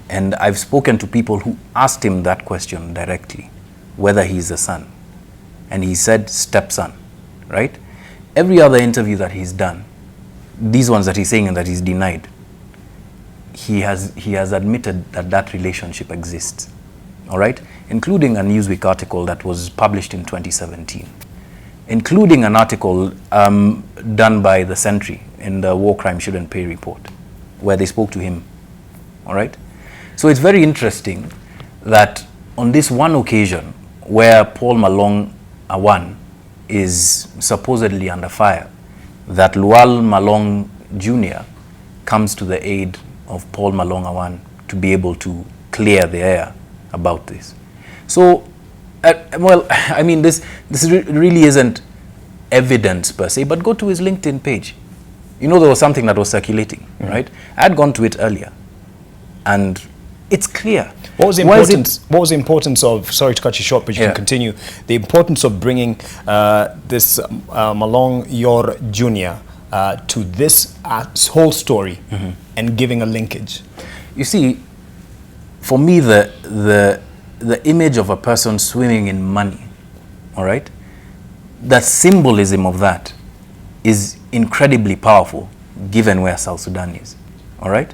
and I've spoken to people who asked him that question directly, whether he's a son, and he said stepson, right? Every other interview that he's done, these ones that he's saying and that he's denied, he has admitted that that relationship exists, all right? Including a Newsweek article that was published in 2017, including an article done by the Sentry in the War Crime Shouldn't Pay report, where they spoke to him, all right? So it's very interesting that on this one occasion where Paul Malong Awan is supposedly under fire, that Lual Malong Jr. comes to the aid of Paul Malong Awan to be able to clear the air about this. So, well, I mean, this really isn't evidence per se, but go to his LinkedIn page. You know, there was something that was circulating, right? I had gone to it earlier, and it's clear. What was the importance of, sorry to cut you short, but you can continue, the importance of bringing this Malong Yor Jr. To this whole story and giving a linkage? You see, for me, the image of a person swimming in money, all right, the symbolism of that is incredibly powerful given where South Sudan is, all right?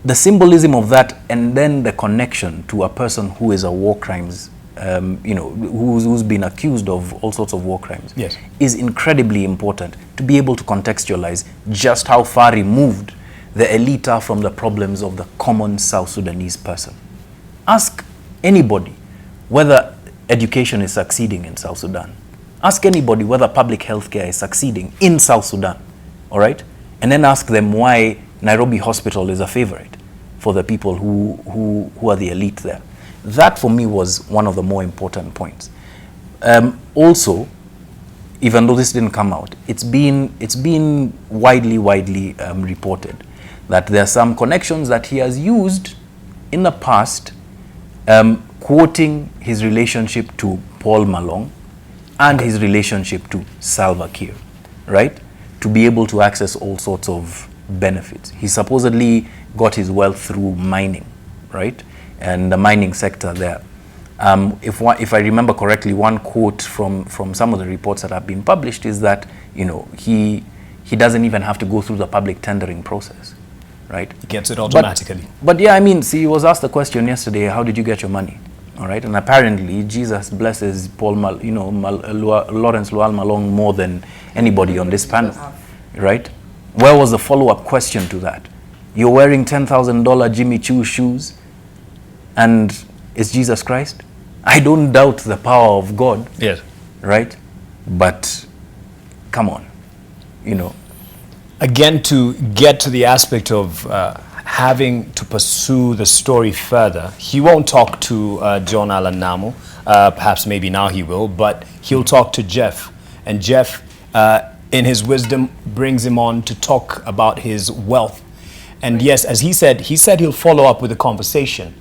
The symbolism of that, and then the connection to a person who is a war crimes who's been accused of all sorts of war crimes, yes, is incredibly important to be able to contextualize just how far removed the elite are from the problems of the common South Sudanese person. Ask anybody whether education is succeeding in South Sudan. Ask anybody whether public health care is succeeding in South Sudan, all right? And then ask them why Nairobi Hospital is a favorite for the people who are the elite there. That for me was one of the more important points. Also, even though this didn't come out, it's been widely reported that there are some connections that he has used in the past, quoting his relationship to Paul Malone and his relationship to Salva Kiir, right? To be able to access all sorts of benefits. He supposedly got his wealth through mining, right? And the mining sector there. If I remember correctly, one quote from some of the reports that have been published is that, he doesn't even have to go through the public tendering process, right? He gets it automatically. But yeah, I mean, see, he was asked the question yesterday, how did you get your money? All right, and apparently Jesus blesses Lawrence Lual Malong more than anybody on this panel, right? Where was the follow-up question to that? You're wearing $10,000 Jimmy Choo shoes, and it's Jesus Christ? I don't doubt the power of God, yes, right? But come on, Again, to get to the aspect of having to pursue the story further, he won't talk to John Allen Namu. Perhaps maybe now he will, but he'll talk to Jeff. And Jeff, in his wisdom, brings him on to talk about his wealth. And yes, as he said he'll follow up with a conversation.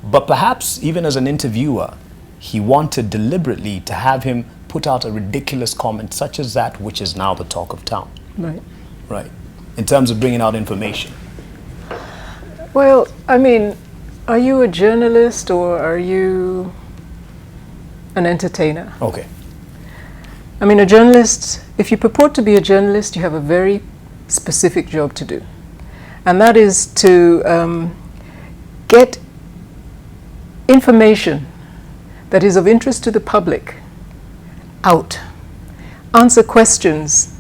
But perhaps even as an interviewer, he wanted deliberately to have him put out a ridiculous comment such as that, which is now the talk of town. Right. Right. In terms of bringing out information. Well, I mean, are you a journalist or are you an entertainer? Okay. I mean, a journalist, if you purport to be a journalist, you have a very specific job to do. And that is to get information that is of interest to the public out, answer questions,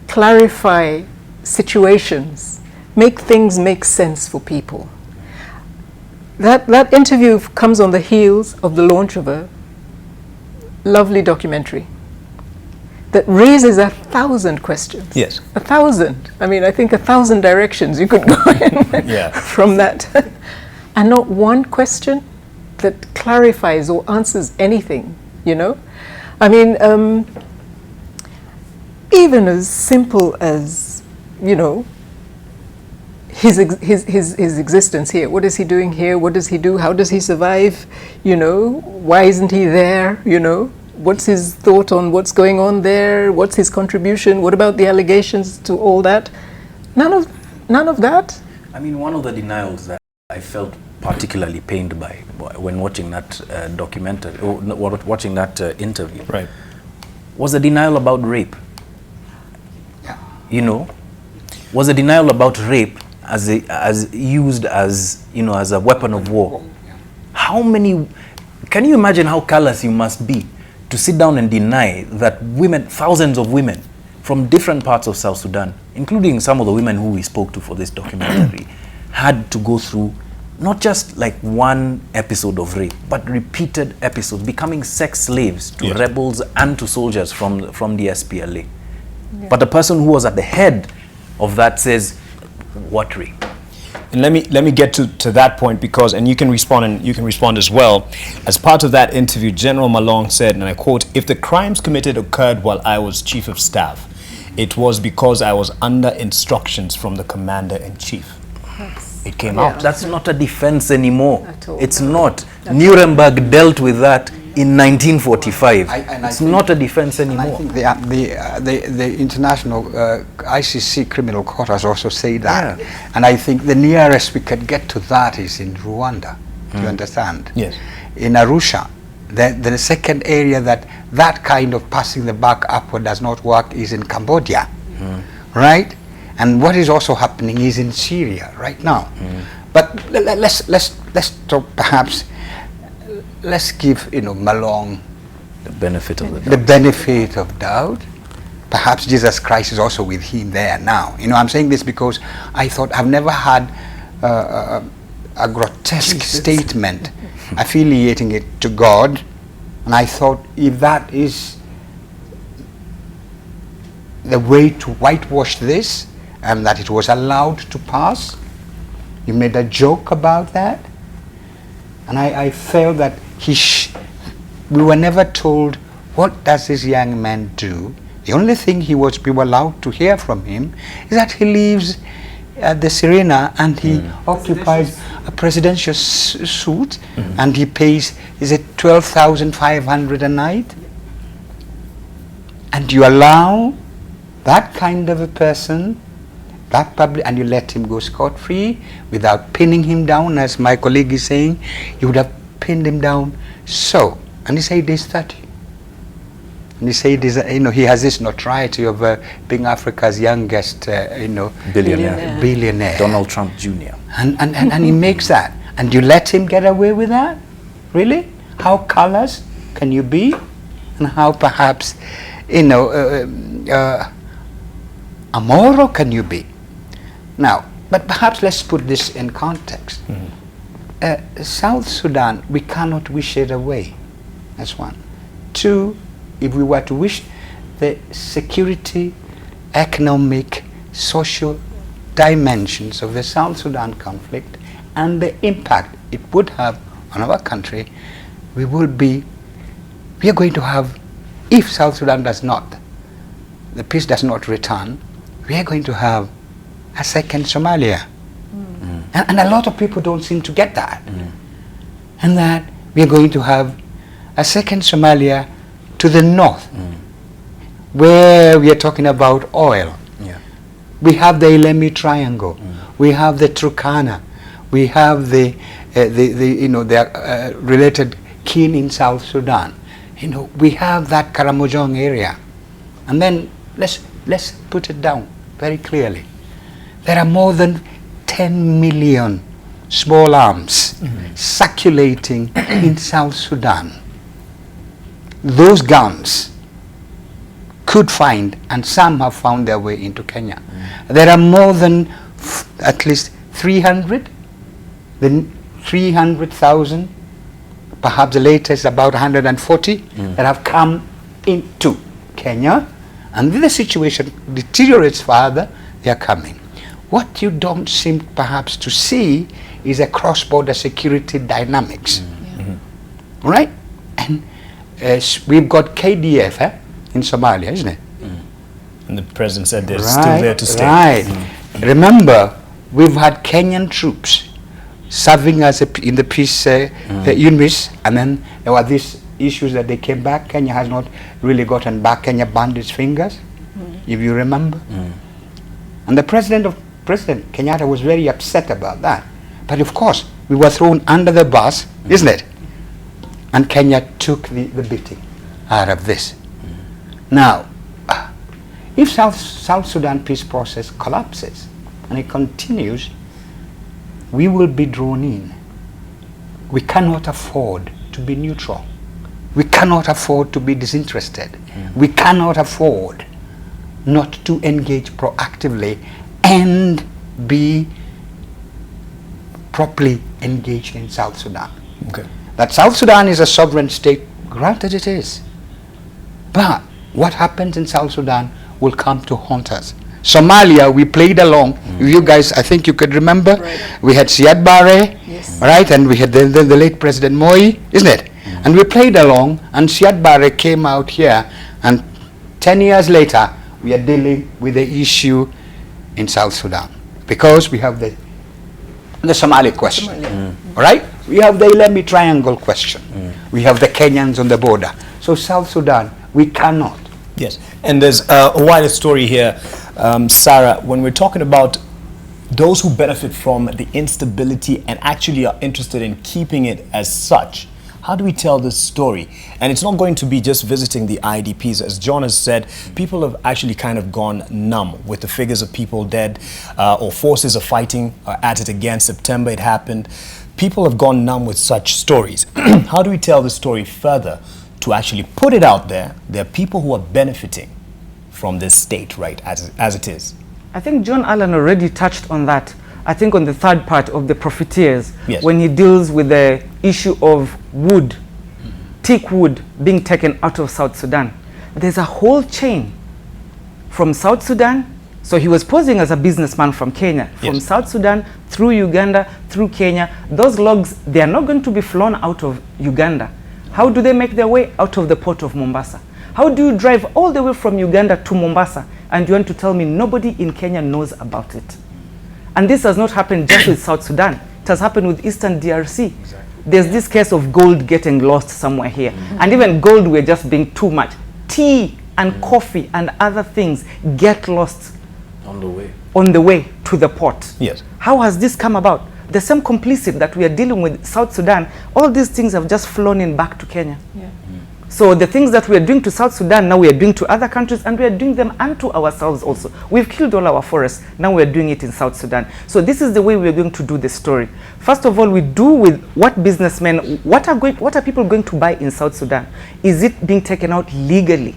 clarify situations, make things make sense for people. That interview comes on the heels of the launch of a lovely documentary that raises 1,000 questions. Yes. 1,000. I mean, I think 1,000 directions you could go in from that. And not one question that clarifies or answers anything, I mean, even as simple as, his existence here. What is he doing here? What does he do? How does he survive? Why isn't he there? What's his thought on what's going on there? What's his contribution? What about the allegations to all that? None of that. I mean, one of the denials that I felt particularly pained by when watching that documentary, or watching that interview, right, was the denial about rape. Was a denial about rape as used as as a weapon of war. How many? Can you imagine how callous you must be to sit down and deny that women, thousands of women from different parts of South Sudan, including some of the women who we spoke to for this documentary, had to go through not just like one episode of rape, but repeated episodes, becoming sex slaves to rebels and to soldiers from the SPLA. Yeah. But the person who was at the head of that says, what rape? And let me get to that point, because, and you can respond as well. As part of that interview, General Malong said, and I quote, "If the crimes committed occurred while I was chief of staff, it was because I was under instructions from the commander-in-chief." It came out. That's not a defense anymore. It's not. Nuremberg dealt with that in 1945. It's not a defense anymore. I think the international ICC criminal court has also said that. Yeah. And I think the nearest we can get to that is in Rwanda. Do you understand? Yes. In Arusha, the second area that kind of passing the buck upward does not work is in Cambodia, right? And what is also happening is in Syria right now. But let's talk perhaps. let's give Malone the benefit of the doubt. The benefit of doubt. Perhaps Jesus Christ is also with him there now. I'm saying this because I thought I've never had a grotesque statement affiliating it to God, and I thought if that is the way to whitewash this and that it was allowed to pass, you made a joke about that, and I felt that we were never told what does this young man do. The only thing we were allowed to hear from him is that he lives at the Serena and he occupies a presidential suite and he pays, is it 12,500 a night? And you allow that kind of a person, that public, and you let him go scot-free without pinning him down, as my colleague is saying. You would have pinned him down. So, and he said he's 30. And he said he has this notoriety of being Africa's youngest billionaire. Donald Trump Jr. And he makes that. And you let him get away with that? Really? How callous can you be? And how perhaps, amoral can you be? Now, but perhaps let's put this in context. South Sudan, we cannot wish it away. That's one. Two, if we were to wish the security, economic, social dimensions of the South Sudan conflict and the impact it would have on our country, we are going to have, if South Sudan the peace does not return, we are going to have a second Somalia. And a lot of people don't seem to get that. And that we are going to have a second Somalia to the north, where we are talking about oil. We have the Ilemi Triangle, we have the Turkana, we have the related kin in South Sudan. We have that Karamojong area. And then let's put it down very clearly. There are more than 10 million small arms circulating in South Sudan. Those guns could find, and some have found their way into Kenya. There are more than at least 300,000, perhaps the latest about 140, that have come into Kenya. And if the situation deteriorates further, they are coming. What you don't seem perhaps to see is a cross-border security dynamics. Right? And we've got KDF in Somalia, isn't it? And the president said they're still there to stay. Right. Remember, we've had Kenyan troops serving as in the peace units, and then there were these issues that they came back. Kenya has not really gotten back. Kenya burned its fingers, if you remember. And the President Kenyatta was very upset about that. But of course, we were thrown under the bus, isn't it? And Kenya took the beating out of this. Now, if South Sudan peace process collapses and it continues, we will be drawn in. We cannot afford to be neutral. We cannot afford to be disinterested. We cannot afford not to engage proactively and be properly engaged in South Sudan. That South Sudan is a sovereign state, granted it is. But what happens in South Sudan will come to haunt us. Somalia, we played along. You guys, I think you could remember, we had Siad Barre, right? And we had the late President Moi, isn't it? And we played along, and Siad Barre came out here, and 10 years later, we are dealing with the issue in South Sudan. Because we have the Somali question, right? We have the Ilemi Triangle question. We have the Kenyans on the border. So South Sudan, we cannot. Yes, and there's a wider story here, Sarah, when we're talking about those who benefit from the instability and actually are interested in keeping it as such. How do we tell this story? And it's not going to be just visiting the IDPs. As John has said, people have actually kind of gone numb with the figures of people dead or forces are fighting at it again. September it happened. people have gone numb with such stories. How do we tell the story further to actually put it out there? There are people who are benefiting from this state, right, as it is. I think John Allen already touched on that. I think on the third part of the Profiteers, yes, when he deals with the issue of wood, teak wood being taken out of South Sudan. There's a whole chain from South Sudan. So he was posing as a businessman from Kenya, from yes, South Sudan, through Uganda, through Kenya. Those logs, they are not going to be flown out of Uganda. How do they make their way out of the port of Mombasa? How do you drive all the way from Uganda to Mombasa and you want to tell me nobody in Kenya knows about it? And this has not happened just with South Sudan. It has happened with Eastern DRC. Exactly. There's this case of gold getting lost somewhere here. And even gold, we're just being too much. Tea and coffee and other things get lost on the way to the port. Yes. How has this come about? The same complicity that we are dealing with South Sudan, all these things have just flown in back to Kenya. Yeah. So the things that we are doing to South Sudan, now we are doing to other countries, and we are doing them unto ourselves also. We've killed all our forests, now we are doing it in South Sudan. So this is the way we are going to do the story. First of all, we do with what businessmen, what are people going to buy in South Sudan? Is it being taken out legally?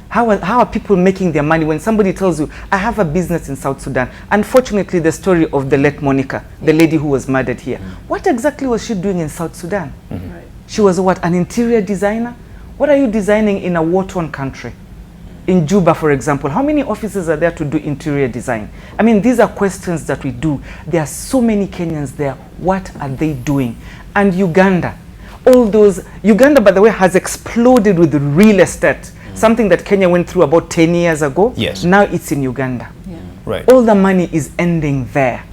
How are people making their money when somebody tells you, I have a business in South Sudan? Unfortunately, the story of the late Monica, the lady who was murdered here, what exactly was she doing in South Sudan? Right. She was what, an interior designer? What are you designing in a war-torn country? In Juba, for example, how many offices are there to do interior design? I mean, these are questions that we do. There are so many Kenyans there. What are they doing? And Uganda, Uganda, by the way, has exploded with real estate. Something that Kenya went through about 10 years ago. Yes. Now it's in Uganda. Yeah. Right. All the money is ending there.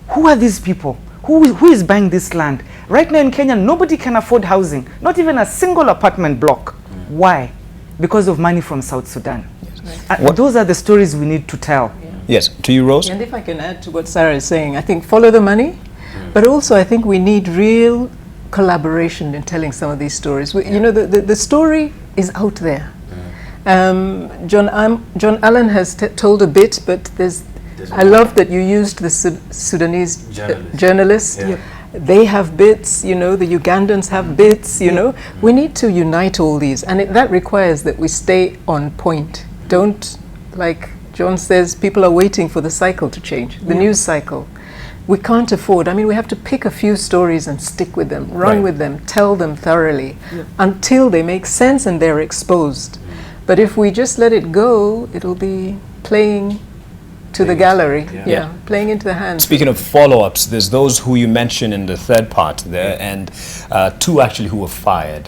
Who are these people? Who is buying this land? Right now in Kenya, nobody can afford housing. Not even a single apartment block. Why? Because of money from South Sudan. Yes. Those are the stories we need to tell. Yeah. Yes. To you, Rose? And if I can add to what Sarah is saying, I think follow the money, but also I think we need real collaboration in telling some of these stories. You know, the story is out there. John Allen has told a bit, but I love that you used the Sudanese journalist. Yeah. They have bits, you know, the Ugandans have bits, you know. We need to unite all these, and that requires that we stay on point. Don't, like John says, people are waiting for the cycle to change, the news cycle. We can't afford, I mean, we have to pick a few stories and stick with them, run with them, tell them thoroughly, until they make sense and they're exposed. But if we just let it go, it'll be playing to the gallery. Yeah, playing into the hands. Speaking of follow-ups, there's those who you mentioned in the third part there, and two actually who were fired,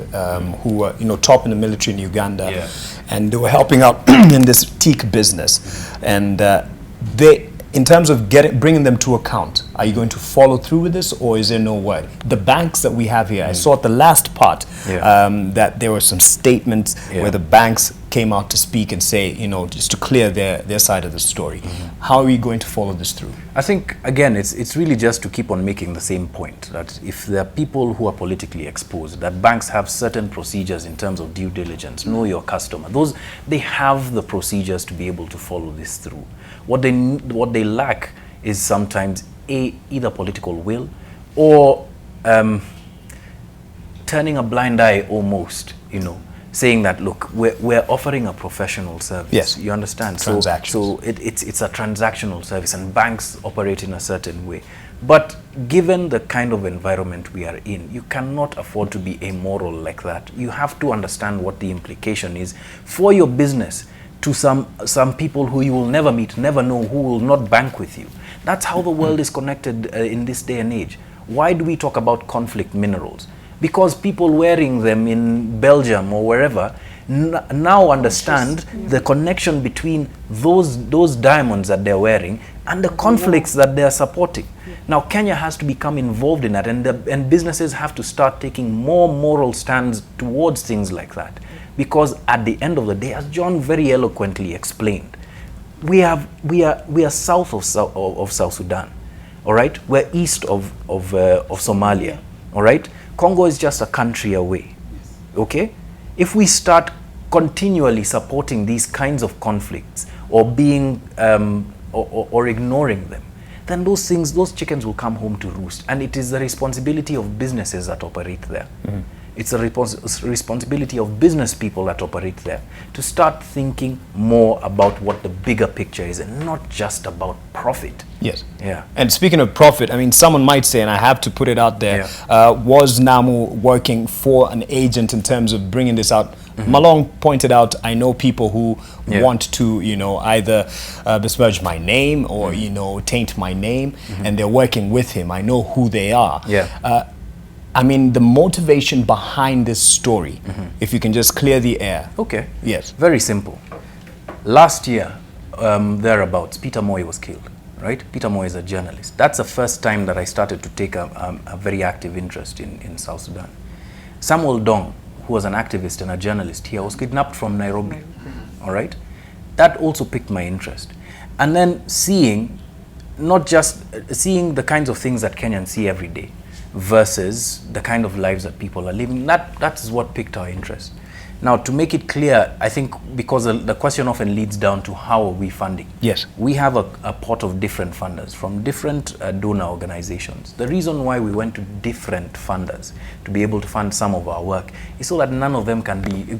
who were, you know, top in the military in Uganda, and they were helping out in this teak business, and they, in terms of bringing them to account, are you going to follow through with this, or is there no way? The banks that we have here, I saw at the last part that there were some statements where the banks came out to speak and say, you know, just to clear their side of the story. How are we going to follow this through? I think, again, it's really just to keep on making the same point, that if there are people who are politically exposed, that banks have certain procedures in terms of due diligence, know your customer. They have the procedures to be able to follow this through. What they lack is sometimes either political will or turning a blind eye almost, you know, saying that, look, we're offering a professional service. Yes. You understand? So it's a transactional service, and banks operate in a certain way. But given the kind of environment we are in, you cannot afford to be amoral like that. You have to understand what the implication is for your business to some people who you will never meet, never know, who will not bank with you. That's how the world is connected in this day and age. Why do we talk about conflict minerals? Because people wearing them in Belgium or wherever now understand the connection between those diamonds that they're wearing and the conflicts that they're supporting. Now Kenya has to become involved in that, and businesses have to start taking more moral stands towards things like that. Because at the end of the day, as John very eloquently explained, we are south of South Sudan, all right? We're east of Somalia, all right? Congo is just a country away, okay? If we start continually supporting these kinds of conflicts or being or ignoring them, then those chickens will come home to roost. And it is the responsibility of businesses that operate there. It's a responsibility of business people that operate there to start thinking more about what the bigger picture is and not just about profit. Yes. Yeah. And speaking of profit, I mean, someone might say, and I have to put it out there, was Namu working for an agent in terms of bringing this out? Malone pointed out, I know people who want to, you know, either besmirch my name or, you know, taint my name, and they're working with him. I know who they are. I mean, the motivation behind this story, if you can just clear the air. Okay. Yes. Very simple. Last year, thereabouts, Peter Moy was killed, right? Peter Moy is a journalist. That's the first time that I started to take a very active interest in South Sudan. Samuel Dong, who was an activist and a journalist here, was kidnapped from Nairobi, all right? That also piqued my interest. And then seeing, not just seeing the kinds of things that Kenyans see every day, versus the kind of lives that people are living. That is what piqued our interest. Now, to make it clear, I think because the question often leads down to how are we funding? Yes. We have a pot of different funders from different donor organizations. The reason why we went to different funders to be able to fund some of our work is so that none of them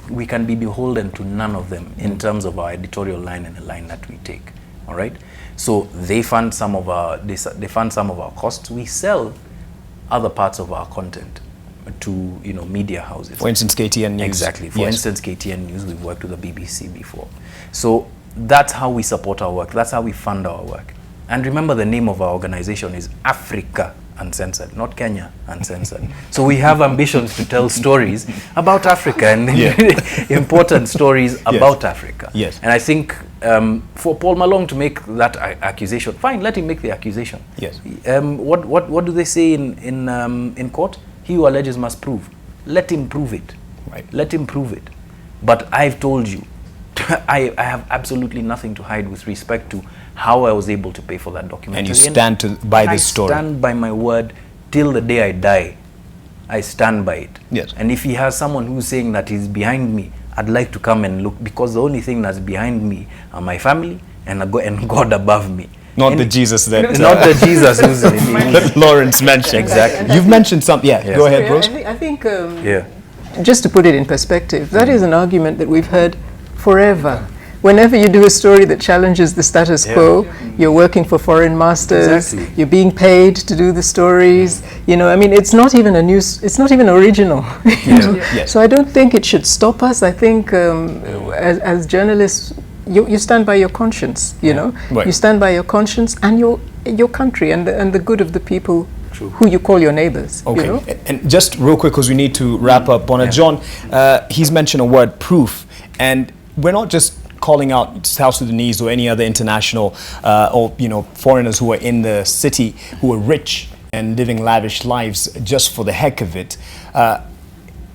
we can be beholden to none of them in terms of our editorial line and the line that we take. All right. So they fund some of our costs. We sell other parts of our content to, you know, media houses. For instance, KTN News. Exactly. For instance, KTN News, we've worked with the BBC before. So that's how we support our work. That's how we fund our work. And remember, the name of our organization is Africa Uncensored, not Kenya Uncensored. So we have ambitions to tell stories about Africa and important stories about Africa. Yes. And I think for Paul Malone to make that accusation, fine, let him make the accusation. Yes. What do they say in court? He who alleges must prove. Let him prove it. Right. Let him prove it. But I've told you, I have absolutely nothing to hide with respect to how I was able to pay for that documentary. And you stand by this story. I stand by my word till the day I die. I stand by it. Yes. And if he has someone who's saying that he's behind me, I'd like to come and look, because the only thing that's behind me are my family and God above me. Not the Jesus that... not the Jesus who's in me. that Lawrence mentioned. Exactly. You've mentioned something. Yeah, go ahead, Rose. I think just to put it in perspective, that is an argument that we've heard forever. Whenever you do a story that challenges the status quo, you're working for foreign masters, you're being paid to do the stories, you know, I mean, it's not even it's not even original. You know? So I don't think it should stop us. I think as journalists, you stand by your conscience, you know, you stand by your conscience and your country and the good of the people who you call your neighbors. Okay, you know? And just real quick, because we need to wrap up on it. John, he's mentioned a word, proof, and we're not just calling out South Sudanese or any other international or, you know, foreigners who are in the city who are rich and living lavish lives just for the heck of it.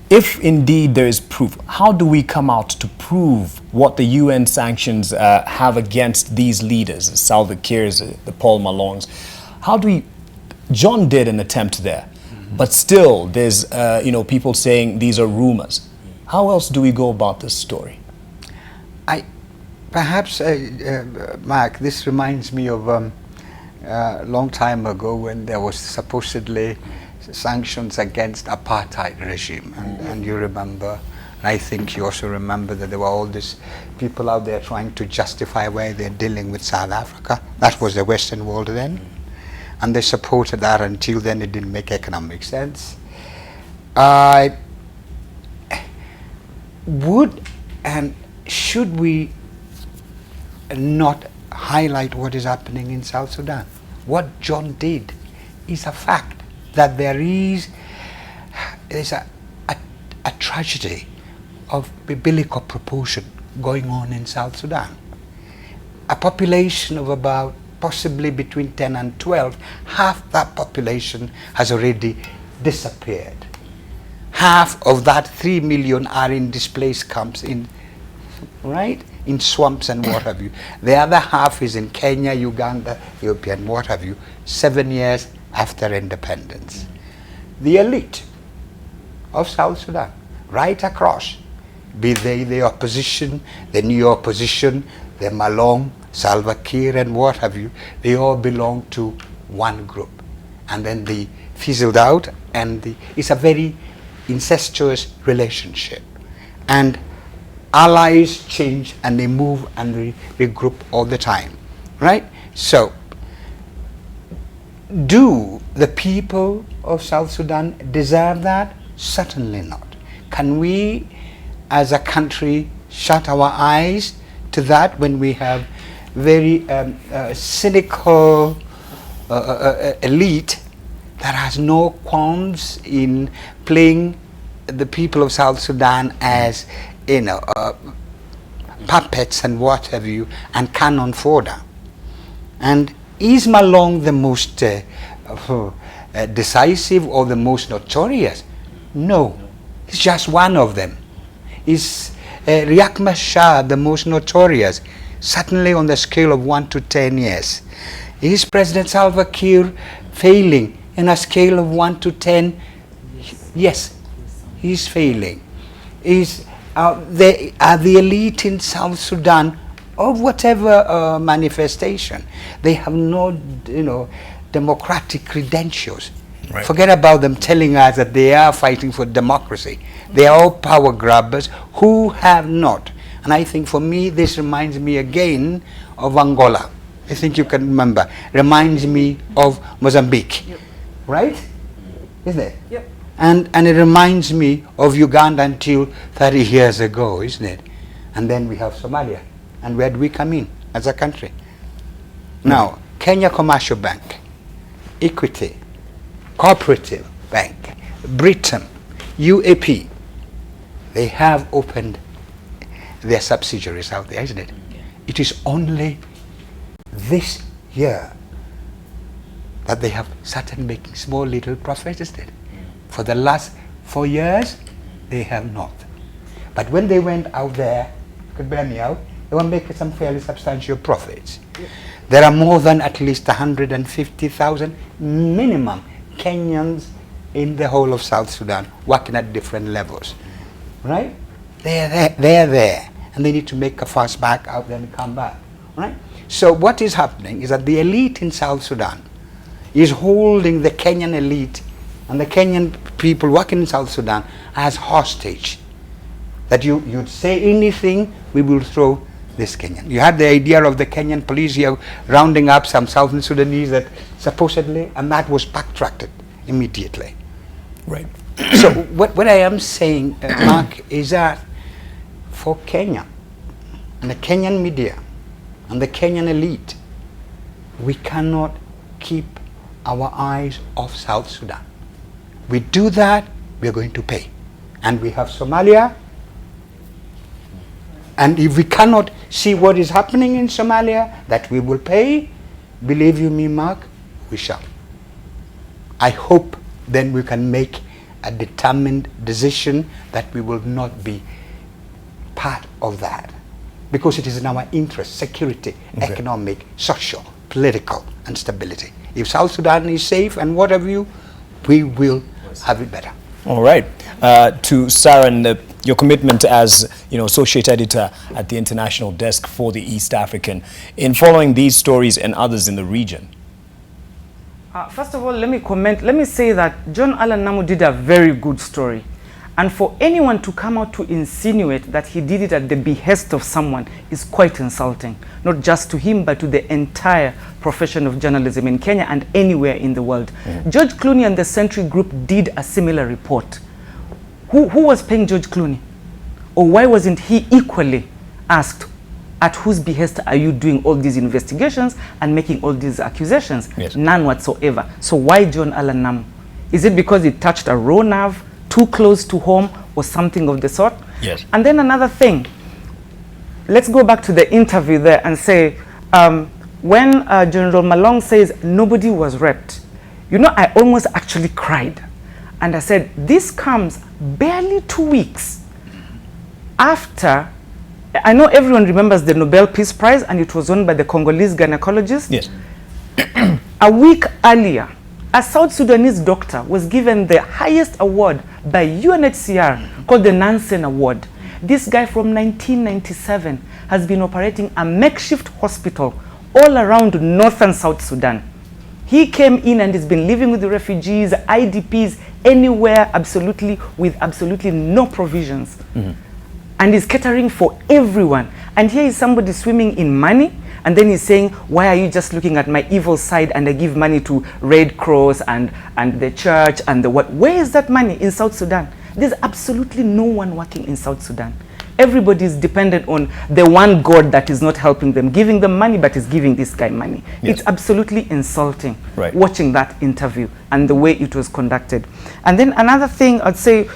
If indeed there is proof, how do we come out to prove what the UN sanctions have against these leaders, the Salva Kiirs, the Paul Malones? How do we... John did an attempt there, but still there's, you know, people saying these are rumors. How else do we go about this story? Perhaps, Mark, this reminds me of a long time ago when there was supposedly sanctions against apartheid regime, and you remember, and I think you also remember that there were all these people out there trying to justify why they're dealing with South Africa. That was the Western world then, and they supported that until then. It didn't make economic sense. Would and should we not highlight what is happening in South Sudan? What John did is a fact that there's a tragedy of biblical proportion going on in South Sudan. A population of about possibly between 10 and 12, half that population has already disappeared. Half of that 3 million are in displaced camps in swamps and what have you. The other half is in Kenya, Uganda, Ethiopia, and what have you, 7 years after independence. The elite of South Sudan, right across, be they the opposition, the new opposition, the Malone, Salva Kiir and what have you, they all belong to one group. And then they fizzled out, and it's a very incestuous relationship. And allies change and they move and they regroup all the time, right? So, do the people of South Sudan deserve that? Certainly not. Can we, as a country, shut our eyes to that when we have very cynical elite that has no qualms in playing the people of South Sudan as, you know, puppets and what have you, and cannon fodder? And is Malone the most decisive or the most notorious? No, it's just one of them. Is Riek Machar the most notorious? Certainly on the scale of 1 to 10, yes. Is President Salva Kiir failing in a scale of 1 to 10? Yes, he's failing. Is the elite in South Sudan, of whatever manifestation, they have no, you know, democratic credentials. Right. Forget about them telling us that they are fighting for democracy. They are all power grabbers who have not. And I think for me, this reminds me again of Angola. I think you can remember. Reminds me of Mozambique. Yep. Right? Isn't it? Yep. And it reminds me of Uganda until 30 years ago, isn't it? And then we have Somalia. And where do we come in as a country? Now, Kenya Commercial Bank, Equity, Cooperative Bank, Britain, UAP, they have opened their subsidiaries out there, isn't it? It is only this year that they have started making small little profits, isn't it? For the last 4 years, they have not. But when they went out there, you could bear me out, they were making some fairly substantial profits. Yeah. There are more than at least 150,000 minimum Kenyans in the whole of South Sudan working at different levels, right? They're there, and they need to make a fast back out there and come back, right? So what is happening is that the elite in South Sudan is holding the Kenyan elite and the Kenyan people working in South Sudan as hostage. That you'd say anything, we will throw this Kenyan. You had the idea of the Kenyan police here rounding up some Southern Sudanese that supposedly, and that was backtracked immediately. Right. So what I am saying, Mark, is that for Kenya and the Kenyan media and the Kenyan elite, we cannot keep our eyes off South Sudan. We do that, we are going to pay. And we have Somalia. And if we cannot see what is happening in Somalia, that we will pay, believe you me, Mark, we shall. I hope then we can make a determined decision that we will not be part of that. Because it is in our interest, security, economic, social, political, and stability. If South Sudan is safe and what have you, we will have it better. All right. To Saran, your commitment as associate editor at the international desk for the East African, in following these stories and others in the region. First of all, let me comment. Let me say that John Allen Namu did a very good story. And for anyone to come out to insinuate that he did it at the behest of someone is quite insulting. Not just to him, but to the entire profession of journalism in Kenya and anywhere in the world. George Clooney and the Century Group did a similar report. Who was paying George Clooney? Or why wasn't he equally asked, at whose behest are you doing all these investigations and making all these accusations? Yes. None whatsoever. So why John Allen Namu? Is it because it touched a raw nerve, too close to home, or something of the sort? Yes. And then another thing, let's go back to the interview there and say, when General Malone says nobody was raped, I almost actually cried. And I said, this comes barely 2 weeks after, I know everyone remembers the Nobel Peace Prize, and it was won by the Congolese gynecologist. Yes. A week earlier, a South Sudanese doctor was given the highest award by UNHCR called the Nansen Award. This guy from 1997 has been operating a makeshift hospital all around North and South Sudan. He came in and has been living with the refugees, IDPs, anywhere, absolutely, with absolutely no provisions. And is catering for everyone. And here is somebody swimming in money, and then he's saying, why are you just looking at my evil side, and I give money to Red Cross and the church and the what? Where is that money in South Sudan? There's absolutely no one working in South Sudan. Everybody is dependent on the one God that is not helping them, giving them money, but is giving this guy money. Yes. It's absolutely insulting, Right. watching that interview and the way it was conducted. And then another thing I'd say,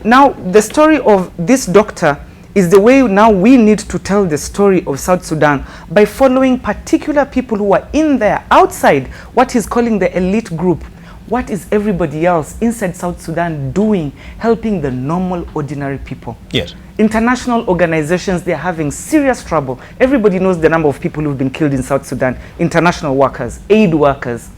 now the story of this doctor is the way now we need to tell the story of South Sudan by following particular people who are in there, outside what he's calling the elite group. What is everybody else inside South Sudan doing, helping the normal, ordinary people? Yes. International organizations, they're having serious trouble. Everybody knows the number of people who've been killed in South Sudan, international workers, aid workers,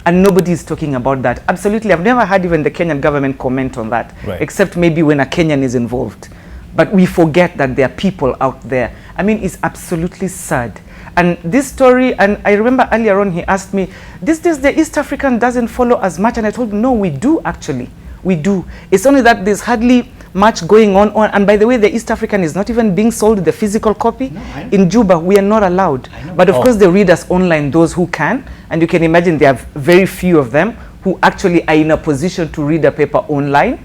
and nobody is talking about that. Absolutely, I've never heard even the Kenyan government comment on that, Right. except maybe when a Kenyan is involved. But we forget that there are people out there. I mean, it's absolutely sad. And this story, and I remember earlier on he asked me, this the East African doesn't follow as much, and I told him, no, we do actually. We do. It's only that there's hardly much going on. And by the way, the East African is not even being sold the physical copy. In Juba, we are not allowed. But of course, they read us online, those who can. And you can imagine there are very few of them who actually are in a position to read a paper online.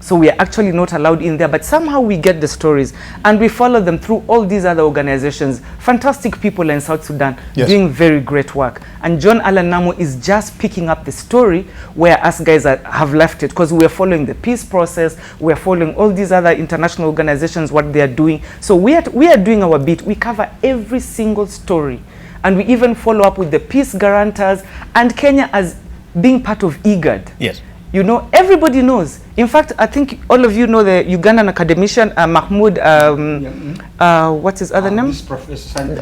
So we are actually not allowed in there, but somehow we get the stories and we follow them through all these other organizations. Fantastic people in South Sudan, Yes. doing very great work. And John Allen Namo is just picking up the story where us guys have left it, because we are following the peace process, we are following all these other international organizations, what they are doing. So we are doing our bit. We cover every single story. And we even follow up with the peace guarantors and Kenya as being part of IGAD. Yes. You know, everybody knows. In fact, I think all of you know the Ugandan academician, Mahmoud, what's his other name?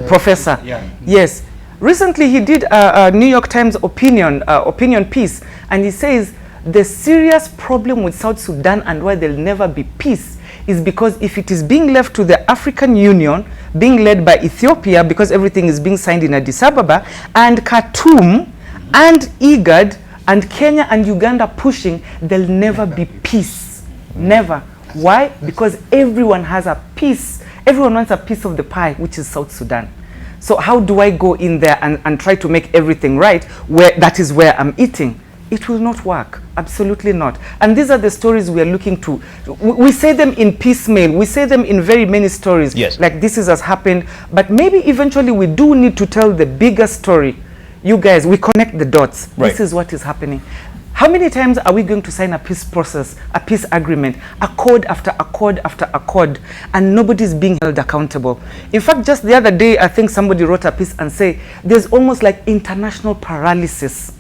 Professor. Yeah. Yes. Recently, he did a New York Times opinion piece, and he says the serious problem with South Sudan and why there'll never be peace is because if it is being left to the African Union, being led by Ethiopia, because everything is being signed in Addis Ababa, and Khartoum, and IGAD, and Kenya and Uganda pushing, there'll never be peace. Never. Why? Because everyone has a piece. Everyone wants a piece of the pie, which is South Sudan. So how do I go in there and try to make everything right, where that is where I'm eating? It will not work. Absolutely not. And these are the stories we are looking to. We say them in piecemeal. We say them in very many stories. Yes. Like this has happened. But maybe eventually we do need to tell the bigger story. You guys, we connect the dots. Right. This is what is happening. How many times are we going to sign a peace process, a peace agreement, accord after accord after accord, and nobody's being held accountable? In fact, just the other day, I think somebody wrote a piece and say there's almost like international paralysis,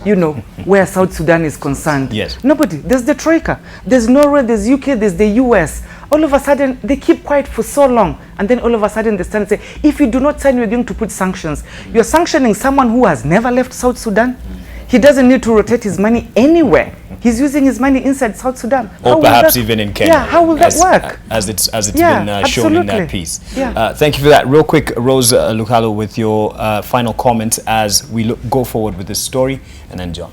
you know, where South Sudan is concerned. Yes. Nobody. There's the Troika. There's Norway, there's UK, there's the US. All of a sudden, they keep quiet for so long. And then all of a sudden, they stand and say, if you do not sign, we're going to put sanctions. You're sanctioning someone who has never left South Sudan. He doesn't need to rotate his money anywhere. He's using his money inside South Sudan. Or perhaps even in Kenya. Yeah, how will that work? As it's Yeah, been shown in that absolutely. piece. Yeah. Thank you for that. Real quick, Rose Lukalo, with your final comments as we go forward with this story, and then John.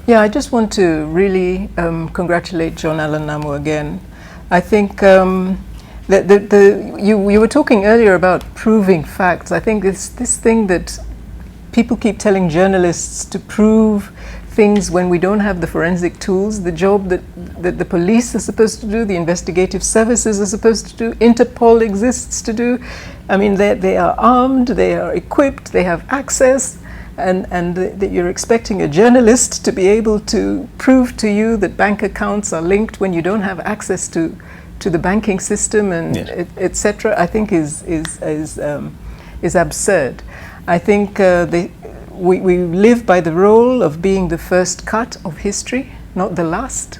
Yeah, I just want to really congratulate John Allen Namo again. I think you were talking earlier about proving facts. I think it's this thing that people keep telling journalists to prove things when we don't have the forensic tools, the job that the police are supposed to do, the investigative services are supposed to do, Interpol exists to do. I mean, they are armed, they are equipped, they have access, and that you're expecting a journalist to be able to prove to you that bank accounts are linked when you don't have access to the banking system and Yes. etc. I think is absurd. I think we live by the role of being the first cut of history, not the last.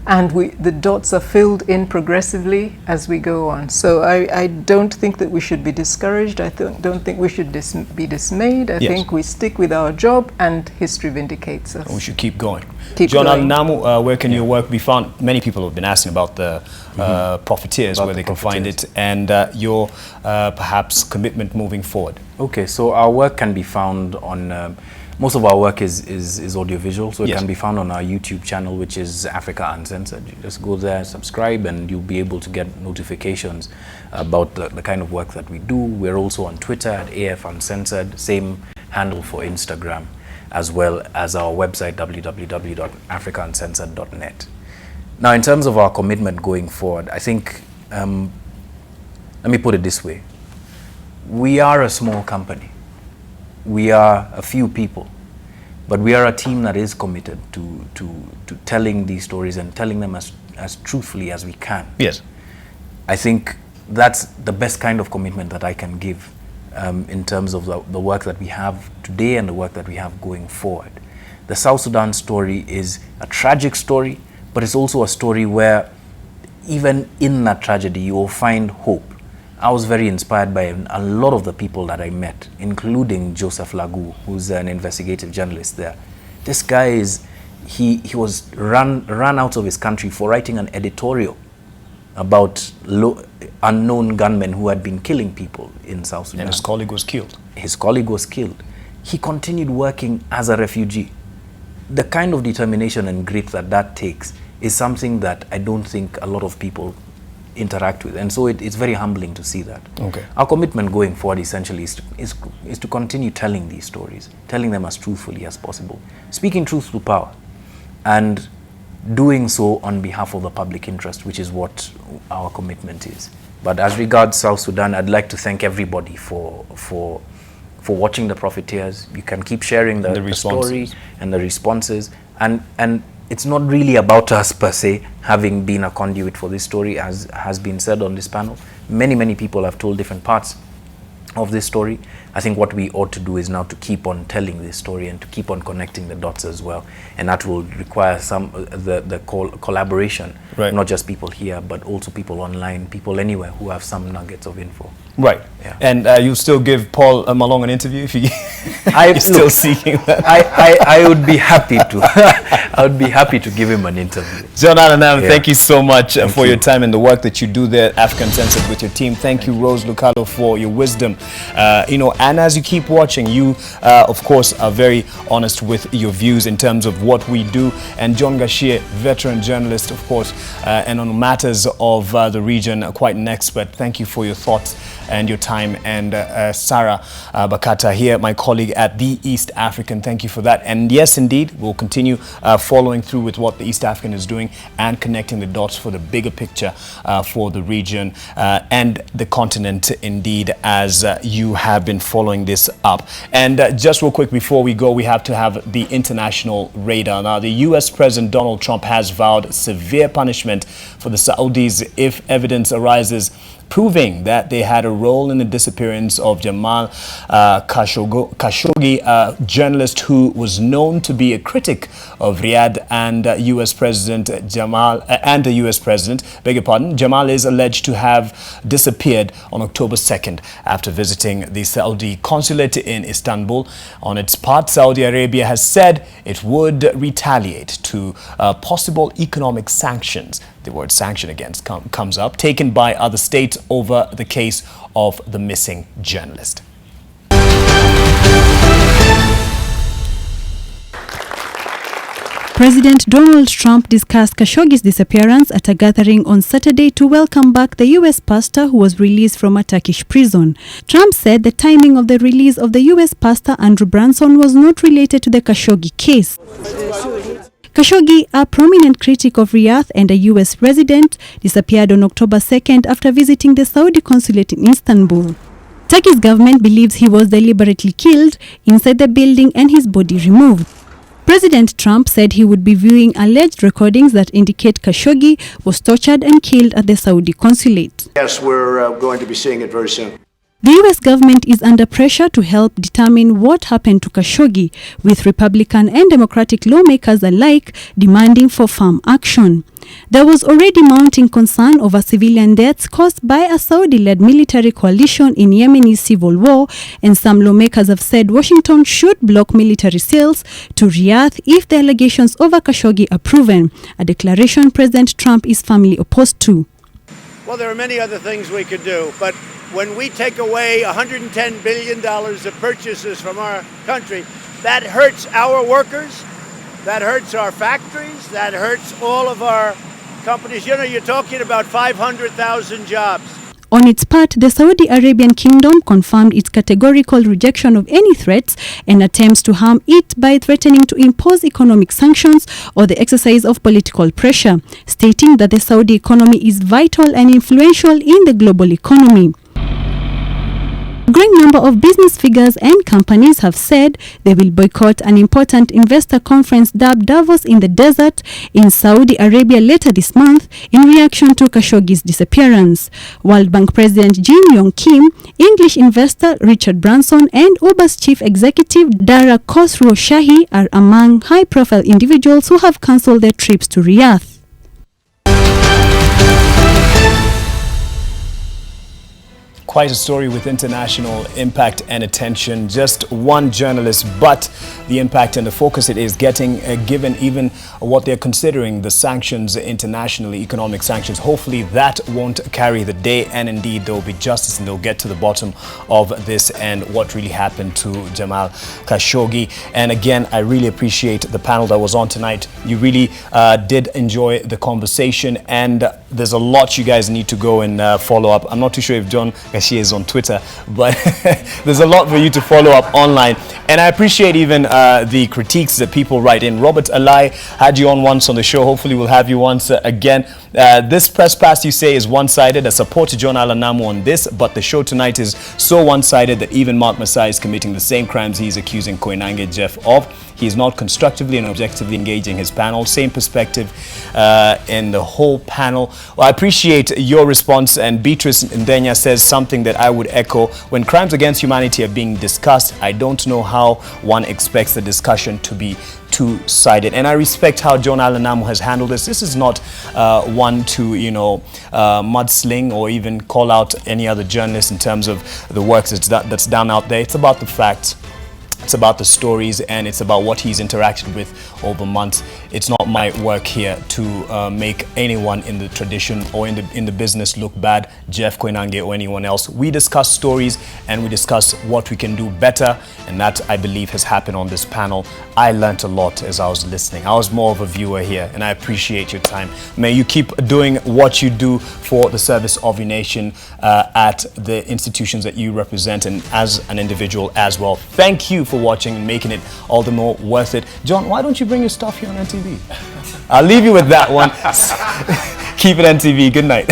and the dots are filled in progressively as we go on. So I don't think that we should be discouraged. I don't think we should be dismayed. I think we stick with our job, and history vindicates us. We should keep going. John Namu, where can your work be found? Many people have been asking about the Profiteers, where they can find it, and your perhaps commitment moving forward. Okay, so our work can be found on most of our work is audiovisual, so it can be found on our YouTube channel, which is Africa Uncensored. You just go there, subscribe, and you'll be able to get notifications about the kind of work that we do. We're also on Twitter at AF Uncensored, same handle for Instagram, as well as our website, www.africauncensored.net. Now, in terms of our commitment going forward, I think, let me put it this way. We are a small company. We are a few people, but we are a team that is committed to telling these stories and telling them as truthfully as we can. Yes. I think that's the best kind of commitment that I can give in terms of the work that we have today and the work that we have going forward. The South Sudan story is a tragic story, but it's also a story where even in that tragedy, you will find hope. I was very inspired by a lot of the people that I met, including Joseph Lagu, who's an investigative journalist there. This guy he was run out of his country for writing an editorial about unknown gunmen who had been killing people in South Sudan. And his colleague was killed. His colleague was killed. He continued working as a refugee. The kind of determination and grit that takes is something that I don't think a lot of people interact with, and so it's very humbling to see that. Okay. Our commitment going forward essentially is to continue telling these stories, telling them as truthfully as possible, speaking truth to power, and doing so on behalf of the public interest, which is what our commitment is. But as regards South Sudan, I'd like to thank everybody for watching the Profiteers. You can keep sharing the story and the responses, and it's not really about us per se having been a conduit for this story, as has been said on this panel. Many people have told different parts of this story. I think what we ought to do is now to keep on telling this story and to keep on connecting the dots as well, and that will require the collaboration, not just people here, but also people online, people anywhere who have some nuggets of info. Right. Yeah. And you'll still give Paul Malone an interview if you're still seeking that? I would be happy to. I would be happy to give him an interview. John Allen, thank you so much for your time and the work that you do there, Africa Uncensored, with your team. Thank you, Rose Lucalo, for your wisdom. And as you keep watching, you, of course, are very honest with your views in terms of what we do. And John Gashie, veteran journalist, of course, and on matters of the region, quite an expert. Thank you for your thoughts and your time. And Sarah Bakata here, my colleague at The East African, thank you for that. And yes, indeed, we'll continue following through with what The East African is doing and connecting the dots for the bigger picture for the region and the continent, indeed, as you have been following this up. And just real quick before we go, we have to have the international radar. Now, the US President Donald Trump has vowed severe punishment for the Saudis if evidence arises proving that they had a role in the disappearance of Jamal Khashoggi, a journalist who was known to be a critic of Riyadh and U.S. President Jamal, Jamal is alleged to have disappeared on October 2nd after visiting the Saudi consulate in Istanbul. On its part, Saudi Arabia has said it would retaliate to possible economic sanctions. The word sanction again comes up, taken by other states over the case of the missing journalist. President Donald Trump discussed Khashoggi's disappearance at a gathering on Saturday to welcome back the U.S. pastor who was released from a Turkish prison. Trump said the timing of the release of the U.S. pastor Andrew Branson was not related to the Khashoggi case. Khashoggi, a prominent critic of Riyadh and a U.S. resident, disappeared on October 2nd after visiting the Saudi consulate in Istanbul. Turkey's government believes he was deliberately killed inside the building and his body removed. President Trump said he would be viewing alleged recordings that indicate Khashoggi was tortured and killed at the Saudi consulate. Yes, we're going to be seeing it very soon. The US government is under pressure to help determine what happened to Khashoggi, with Republican and Democratic lawmakers alike demanding for firm action. There was already mounting concern over civilian deaths caused by a Saudi-led military coalition in Yemen's civil war, and some lawmakers have said Washington should block military sales to Riyadh if the allegations over Khashoggi are proven, a declaration President Trump is firmly opposed to. Well, there are many other things we could do, but when we take away $110 billion of purchases from our country, that hurts our workers, that hurts our factories, that hurts all of our companies. You know, you're talking about 500,000 jobs. On its part, the Saudi Arabian kingdom confirmed its categorical rejection of any threats and attempts to harm it by threatening to impose economic sanctions or the exercise of political pressure, stating that the Saudi economy is vital and influential in the global economy. A growing number of business figures and companies have said they will boycott an important investor conference dubbed Davos in the Desert in Saudi Arabia later this month in reaction to Khashoggi's disappearance. World Bank President Jin Yong Kim, English investor Richard Branson, and Uber's chief executive Dara Khosrow Shahi are among high-profile individuals who have cancelled their trips to Riyadh. Quite a story with international impact and attention. Just one journalist, but the impact and the focus it is getting, given even what they're considering the sanctions internationally, economic sanctions. Hopefully that won't carry the day, and indeed there will be justice and they'll get to the bottom of this and what really happened to Jamal Khashoggi. And again, I really appreciate the panel that was on tonight. You really did enjoy the conversation, and there's a lot you guys need to go and follow up. I'm not too sure if John She is on Twitter, but there's a lot for you to follow up online. And I appreciate even the critiques that people write in. Robert Alai had you on once on the show. Hopefully we'll have you once again. This press pass, you say, is one-sided. I support John Allen Namu on this, but the show tonight is so one-sided that even Mark Masai is committing the same crimes he's accusing Koinange Jeff of. He is not constructively and objectively engaging his panel. Same perspective in the whole panel. Well, I appreciate your response, and Beatrice Ndenya says something that I would echo. When crimes against humanity are being discussed, I don't know how one expects the discussion to be two-sided. And I respect how John Allen Namu has handled this. This is not one to, mudsling or even call out any other journalist in terms of the work that's done out there. It's about the facts. It's about the stories, and it's about what he's interacted with over months. It's not my work here to make anyone in the tradition or in the business look bad, Jeff Koinange or anyone else. We discuss stories and we discuss what we can do better, and that, I believe, has happened on this panel. I learned a lot as I was listening. I was more of a viewer here, and I appreciate your time. May you keep doing what you do for the service of your nation at the institutions that you represent, and as an individual as well. Thank you for watching and making it all the more worth it. John, why don't you bring your stuff here on NTV? I'll leave you with that one. Keep it NTV. Good night.